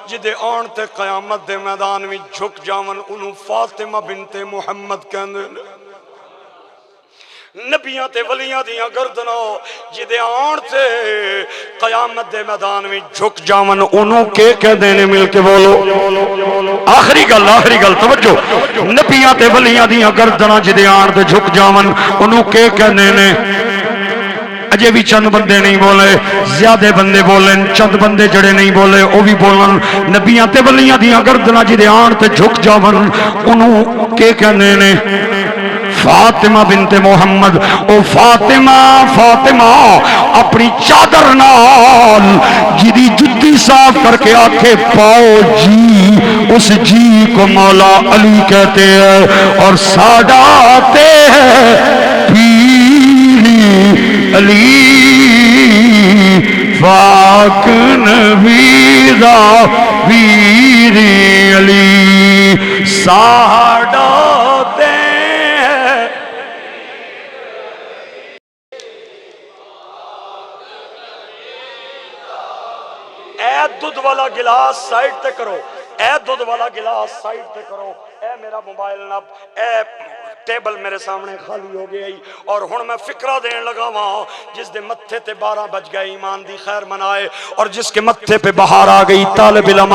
S1: جدے آن تے قیامت دے میدان وچ جھک جاون انہوں فاطمہ بنت محمد کہندے نے نبیاں تے ولیاں دیاں گردناں جدے آن تے قیامت دے میدان میں جھک جاون
S2: انہوں کے کہتے ہیں مل کے بولو آخری گل توجہ نبیاں تے ولیاں دیاں گردناں جدے آن تے جھک جاون انہوں کے کہتے ہیں اجے بھی چند بندے نہیں بولے زیادہ بندے بولن چند بندے جڑے نہیں بولے وہ بھی بولن نبیاں تے ولیاں دیاں گردناں جدے آن تے جھک جاون انہوں کے کہتے ہیں فاطمہ بنت محمد او فاطمہ اپنی چادر نال جدی جتی صاف کر کے آکھے پاؤ جی اس جی کو مولا علی کہتے ہیں اور ساداتے پیری علی پاک نبی دا پیری علی ساداتے
S1: دودھ والا گلاس سائیڈ تے کرو اے دودھ والا گلاس سائیڈ تے کرو اے میرا موبائل نب اے ٹیبل میرے سامنے خالی ہو گئی اور ہن میں فکرہ دین لگا وہاں جس دے متھے تے 12 بج گئے ایمان دی خیر منائے اور جس کے متھے پہ بہار آ گئی طالب علم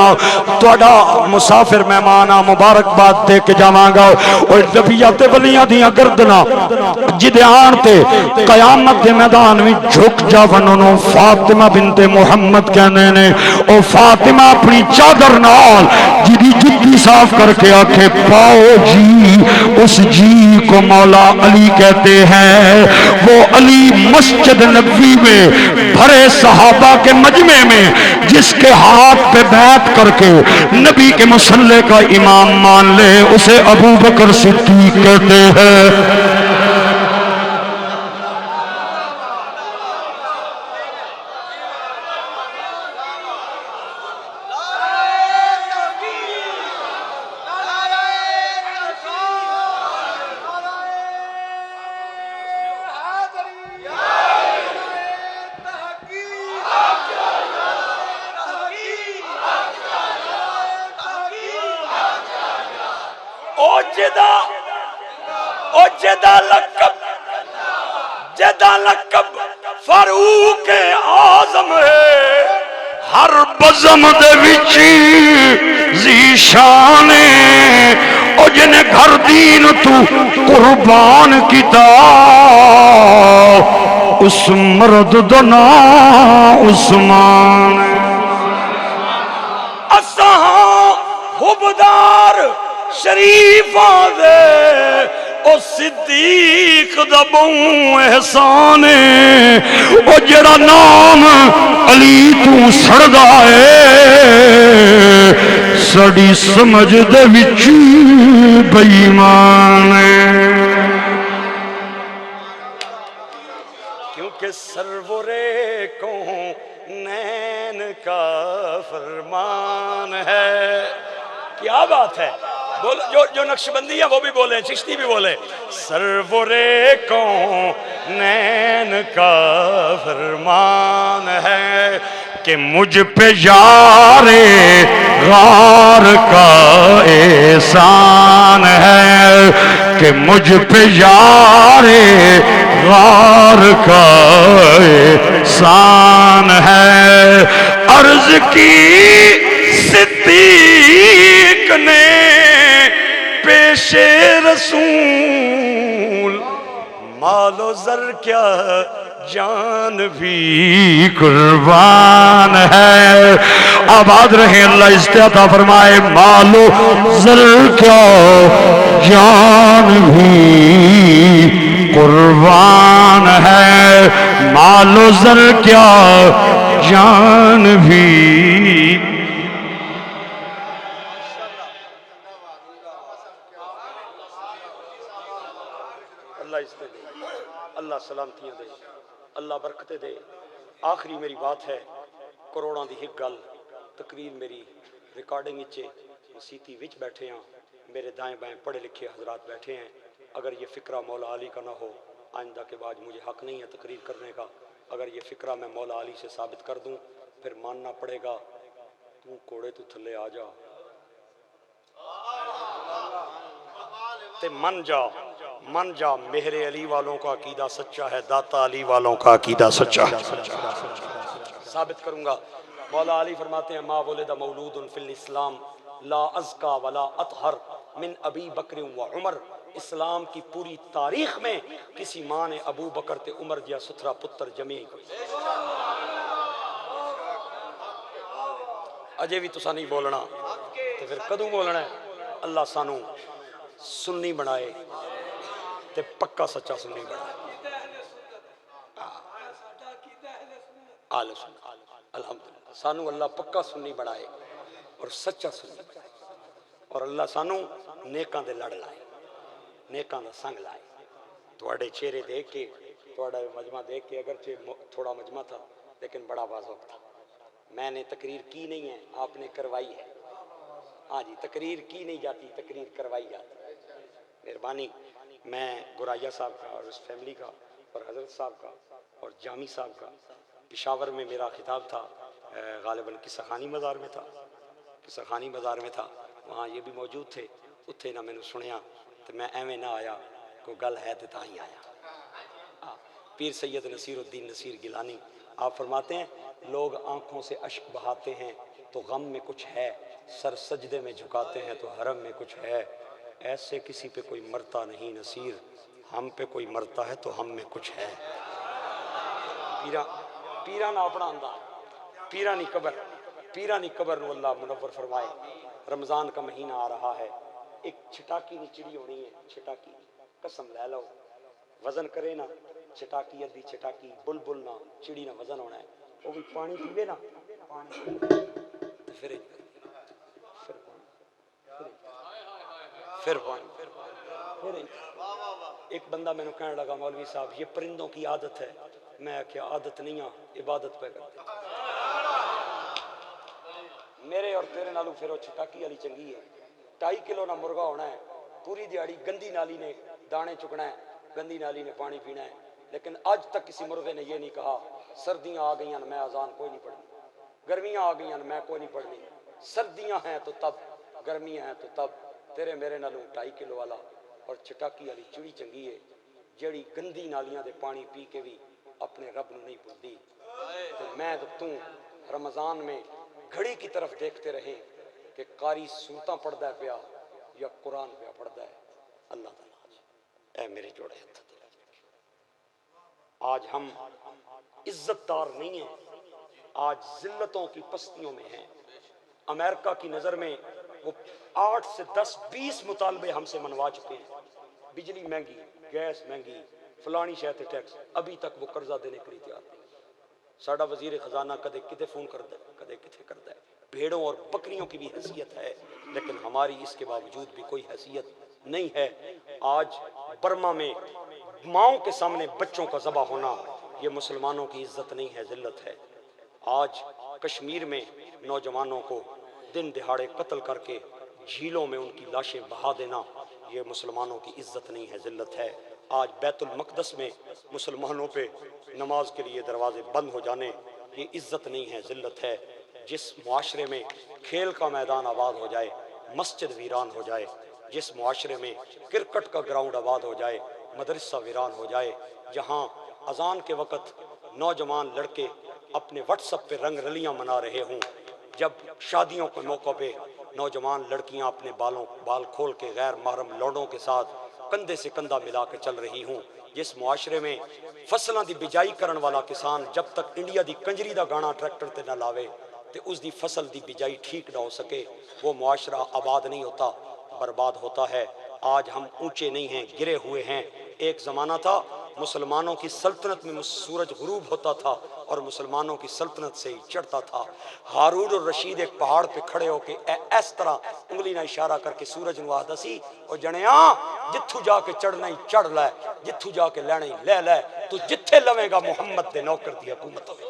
S1: تواڈا مسافر مہمانا مبارک باد دے کے جاواں گا اور نبیات ولیاں دیاں گردناں جدے آن تے قیامت دے میدان وچ جھک جاون انہوں فاطمہ بنت محمد کہنے نے او فاطمہ اپنی چادر نال جدی جتی صاف کر کے آکھے پاؤ جی اس جی کو مولا علی کہتے ہیں وہ علی مسجد نبوی میں بھرے صحابہ کے مجمع میں جس کے ہاتھ پہ بیعت کر کے نبی کے مصلی کا امام مان لے اسے ابو بکر صدیق کہتے ہیں جدا لقب فاروق اعظم ہے
S2: ہر بزم دے وچی ذیشان او جن گھر دین تو قربان کیتا اس مرد دا نام عثمان
S1: اساں حبدار شریفاں دے او صدیق دا بہوں احسان او جڑا نام علی تو سڑدا ہے سڑی سمجھ دے وچ بے ایمان کیونکہ سرور کونین کا فرمان ہے کیا بات ہے بول جو نقشبندی ہیں وہ بھی بولے، چشتی بھی بولے. سرور کونین کا فرمان ہے
S2: کہ مجھ پہ یار غار کا احسان ہے، کہ مجھ پہ یار غار کا احسان ہے. عرض کی صدیق نے پیش رسول،
S1: مال و زر کیا
S2: جان بھی قربان ہے. آباد رہے اللہ استعطا فرمائے. مالو زر کیا جان بھی قربان ہے، مالو زر کیا جان بھی.
S1: اللہ عزت دے، اللہ سلامتیاں دے، اللہ برکتیں دے. آخری میری بات ہے، کروڑاں دی ایک گل. تقریر میری ریکارڈنگ اچے مسیتی وچ بیٹھے ہیں، میرے دائیں بائیں پڑھے لکھے حضرات بیٹھے ہیں. اگر یہ فکرہ مولا علی کا نہ ہو، آئندہ کے بعد مجھے حق نہیں ہے تقریر کرنے کا. اگر یہ فکرہ میں مولا علی سے ثابت کر دوں پھر ماننا پڑے گا تو کوڑے تو تھلے آ جا تے من جا مہر علی والوں کا عقیدہ سچا ہے، داتا علی والوں کا عقیدہ سچا ہے. ثابت کروں گا. مولا علی فرماتے ہیں ما ولد مولود فی الاسلام لا ازکا ولا اطہر من ابی بکر و عمر. اسلام کی پوری تاریخ میں کسی ماں نے ابو بکر تے عمر جیا ستھرا پتر جمی کوئی. اجے بھی تسا نہیں بولنا تو پھر کدوں بولنا ہے؟ اللہ سانو سنی بنائے تے پکا سچا سنی بنائے. آل سنت الحمدللہ سانو اللہ پکا سنی بنائے اور سچا سنی بنائے، اور اللہ سانو نیکاں دے لڑ لائے، نیکاں دا سنگ لائے. تواڈے چہرے دیکھ کے، تواڈا مجمع دیکھ کے، اگرچہ تھوڑا مجمع تھا لیکن بڑا واضح تھا. میں نے تقریر کی نہیں ہے، آپ نے کروائی ہے. ہاں جی، تقریر کی نہیں جاتی، تقریر کروائی جاتی. مہربانی. میں گوریا صاحب کا اور اس فیملی کا اور حضرت صاحب کا اور جامی صاحب کا، پشاور میں میرا خطاب تھا، غالباً قصہ خانی بازار میں تھا، قصہ خانی بازار میں تھا، وہاں یہ بھی موجود تھے. اتھے نہ میں نے سنیا تو میں ایویں نہ آیا، کوئی گل ہے تو تاں ہی آیا. پیر سید نصیر الدین نصیر گیلانی آپ فرماتے ہیں لوگ آنکھوں سے اشک بہاتے ہیں تو غم میں کچھ ہے، سر سجدے میں جھکاتے ہیں تو حرم میں کچھ ہے. ایسے کسی پہ کوئی مرتا نہیں نصیر، ہم پہ کوئی مرتا ہے تو ہم میں کچھ ہے. پیران اپنا اندہ پیرانی قبر نو اللہ منور فرمائے. رمضان کا مہینہ آ رہا ہے، ایک چھٹاکی نی چڑی ہونی ہے. چھٹاکی قسم لے لو، وزن کرے نا چھٹاکی، ادھی چھٹاکی بلبل نہ چڑی نہ وزن ہونا ہے. وہ بھی پانی پیوے نا، پانی پھر پانی. ایک بندہ میں نے کہنے لگا مولوی صاحب یہ پرندوں کی عادت ہے. میں کیا عادت نہیں ہاں، عبادت پہ کرتے. میرے اور تیرے نالو پھر وہ چھٹاکی والی چنگی ہے. 2.5 کلو نہ مرغا ہونا ہے، پوری دیہڑی گندی نالی نے دانے چکنا ہے، گندی نالی نے پانی پینا ہے. لیکن آج تک کسی مرغے نے یہ نہیں کہا سردیاں آ گئیں میں اذان کوئی نہیں پڑھنی، گرمیاں آ گئیں میں کوئی نہیں پڑھنی. سردیاں ہیں تو تب، گرمیاں ہیں تو تب. تیرے میرے نالوں 2.5 کلو والا اور چھٹاکی والی چڑی چنگی ہے جیڑی گندی نالیاں دے پانی پی کے بھی اپنے رب نو نہیں بھولدی. تو میں تو رمضان میں گھڑی کی طرف دیکھتے رہیں کہ قاری سورتاں پڑھدا ہے پیا یا قرآن پیا پڑھدا ہے. اللہ تعالیٰ اے میرے جوڑے ہاتھ، آج ہم عزت دار نہیں ہیں، آج ذلتوں کی پستیوں میں ہیں. امریکہ کی نظر میں وہ 8 سے 10 20 مطالبے ہم سے منوا چکے ہیں. بجلی مہنگی، گیس مہنگی، فلانی شے تے ٹیکس، ابھی تک وہ قرضہ دینے کے لیے تیار نہیں. ساڈا وزیر خزانہ کدے کتے فون کرتا ہے، کدے کتے کرتا ہے. بھیڑوں اور بکریوں کی بھی حیثیت ہے لیکن ہماری اس کے باوجود بھی کوئی حیثیت نہیں ہے. آج برما میں ماؤں کے سامنے بچوں کا ذبح ہونا یہ مسلمانوں کی عزت نہیں ہے، ذلت ہے. آج کشمیر میں نوجوانوں کو دن دہاڑے قتل کر کے جھیلوں میں ان کی لاشیں بہا دینا یہ مسلمانوں کی عزت نہیں ہے، ذلت ہے۔ آج بیت المقدس میں مسلمانوں پہ نماز کے لیے دروازے بند ہو جانے یہ عزت نہیں ہے، ذلت ہے۔ جس معاشرے میں کھیل کا میدان آباد ہو جائے، مسجد ویران ہو جائے، جس معاشرے میں کرکٹ کا گراؤنڈ آباد ہو جائے، مدرسہ ویران ہو جائے، جہاں اذان کے وقت نوجوان لڑکے اپنے واٹس ایپ پہ رنگ رلیاں منا رہے ہوں، جب شادیوں کے موقع پہ نوجوان لڑکیاں اپنے بال کھول کے غیر محرم لوڈوں کے ساتھ کندھے سے کندھا ملا کے چل رہی ہوں، جس معاشرے میں فصلاں دی بجائی کرن والا کسان جب تک انڈیا دی کنجری دا گانا ٹریکٹر تے نہ لاوے تے اس دی فصل دی بجائی ٹھیک نہ ہو سکے، وہ معاشرہ آباد نہیں ہوتا، برباد ہوتا ہے۔ آج ہم اونچے نہیں ہیں، گرے ہوئے ہیں۔ ایک زمانہ تھا مسلمانوں کی سلطنت میں سورج غروب ہوتا تھا اور مسلمانوں کی سلطنت سے ہی چڑھتا تھا۔ ہارون اور رشید ایک پہاڑ پہ کھڑے ہو کے اس طرح انگلی نہ اشارہ کر کے سورج نو آخدا سی او جنیاں جتھو جا کے چڑھنا ہی چڑھ لے، جتھو جا کے لینا ہی لے لے، تو جتھے لوے گا محمد دے نوکر دی حکومت ہوے۔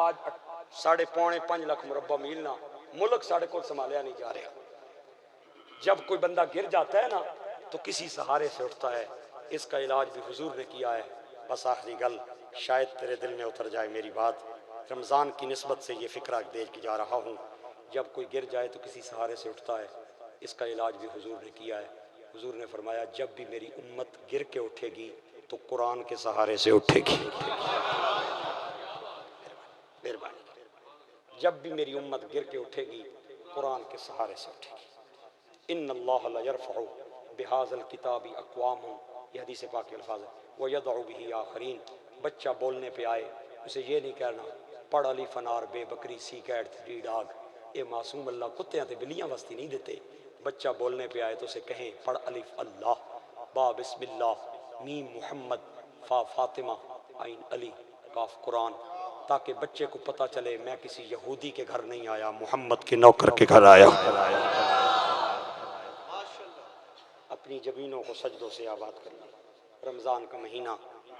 S1: آج 4.5 لاکھ مربع میل نہ ملک ساڑھے کو سنبھالیا نہیں جا رہا۔ جب کوئی بندہ گر جاتا ہے نا تو کسی سہارے سے اٹھتا ہے، اس کا علاج بھی حضور نے کیا ہے۔ بس آخری گل شاید تیرے دل میں اتر جائے میری بات، رمضان کی نسبت سے یہ فکرہ دے کے جا رہا ہوں، جب کوئی گر جائے تو کسی سہارے سے اٹھتا ہے، اس کا علاج بھی حضور نے کیا ہے۔ حضور نے فرمایا جب بھی میری امت گر کے اٹھے گی تو قرآن کے سہارے سے اٹھے گی۔ مہربانی، جب بھی میری امت گر کے اٹھے گی قرآن کے سہارے سے اٹھے گی۔ ان اللہ لا یرفع بہذا الکتاب اقوام، یہ حدیث پاک کے الفاظ ہے، ویضع بہ آخرین۔ بچہ بولنے پہ آئے اسے یہ نہیں کہنا پڑھ الف انار بے بکری سی کیٹ تھری ڈاگ، اے معصوم اللہ کتےاں تے بلیاں واسطے نہیں دیتے۔ بچہ بولنے پہ آئے تو اسے کہیں پڑھ الف اللہ، با بسم اللہ، میم محمد، فا فاطمہ، عین علی، کاف قرآن، تاکہ بچے کو پتہ چلے میں کسی یہودی کے گھر نہیں آیا، محمد کے نوکر کے گھر آیا۔ اپنی زمینوں کو سجدوں سے آباد کر لیں۔ رمضان کا مہینہ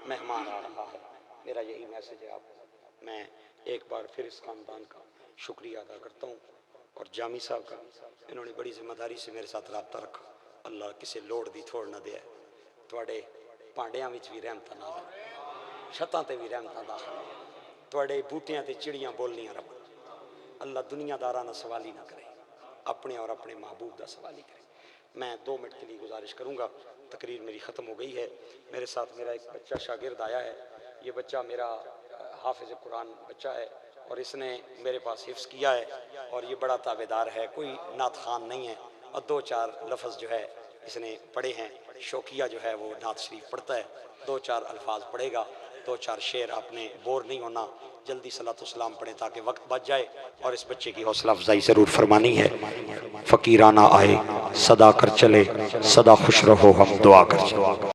S1: مہمان آ رہا ہے، میرا یہی میسج ہے آپ کو۔ میں ایک بار پھر اس خاندان کا شکریہ ادا کرتا ہوں اور جامی صاحب کا، انہوں نے بڑی ذمہ داری سے میرے ساتھ رابطہ رکھا۔ اللہ کسے لوڑ دی تھوڑ نہ دے، تواڈے پانڈیاں وچ بھی رحمتاں نازل، چھتاں تے بھی رحمتاں داخل، تواڈے بوٹیاں تے چڑیاں بولنیاں رب۔ اللہ دنیا داراں دا سوال ہی نہ کرے، اپنے اور اپنے محبوب دا سوال ہی کرے۔ میں 2 منٹ کے لیے گزارش کروں گا، تقریر میری ختم ہو گئی ہے۔ میرے ساتھ میرا ایک بچہ شاگرد آیا ہے، یہ بچہ میرا حافظ قرآن بچہ ہے اور اس نے میرے پاس حفظ کیا ہے اور یہ بڑا تابعدار ہے، کوئی نعت خوان نہیں ہے، اور 2-4 لفظ جو ہے اس نے پڑھے ہیں۔ شوقیہ جو ہے وہ نعت شریف پڑھتا ہے، 2-4 الفاظ پڑھے گا، 2-4 شعر۔ آپ نے بور نہیں ہونا، جلدی صلاۃ والسلام پڑھیں تاکہ وقت بچ جائے، اور اس بچے کی حوصلہ افزائی ضرور فرمانی ہے۔ فقیرانہ آئے صدا کر چلے، صدا خوش رہو ہم دعا کر چلے۔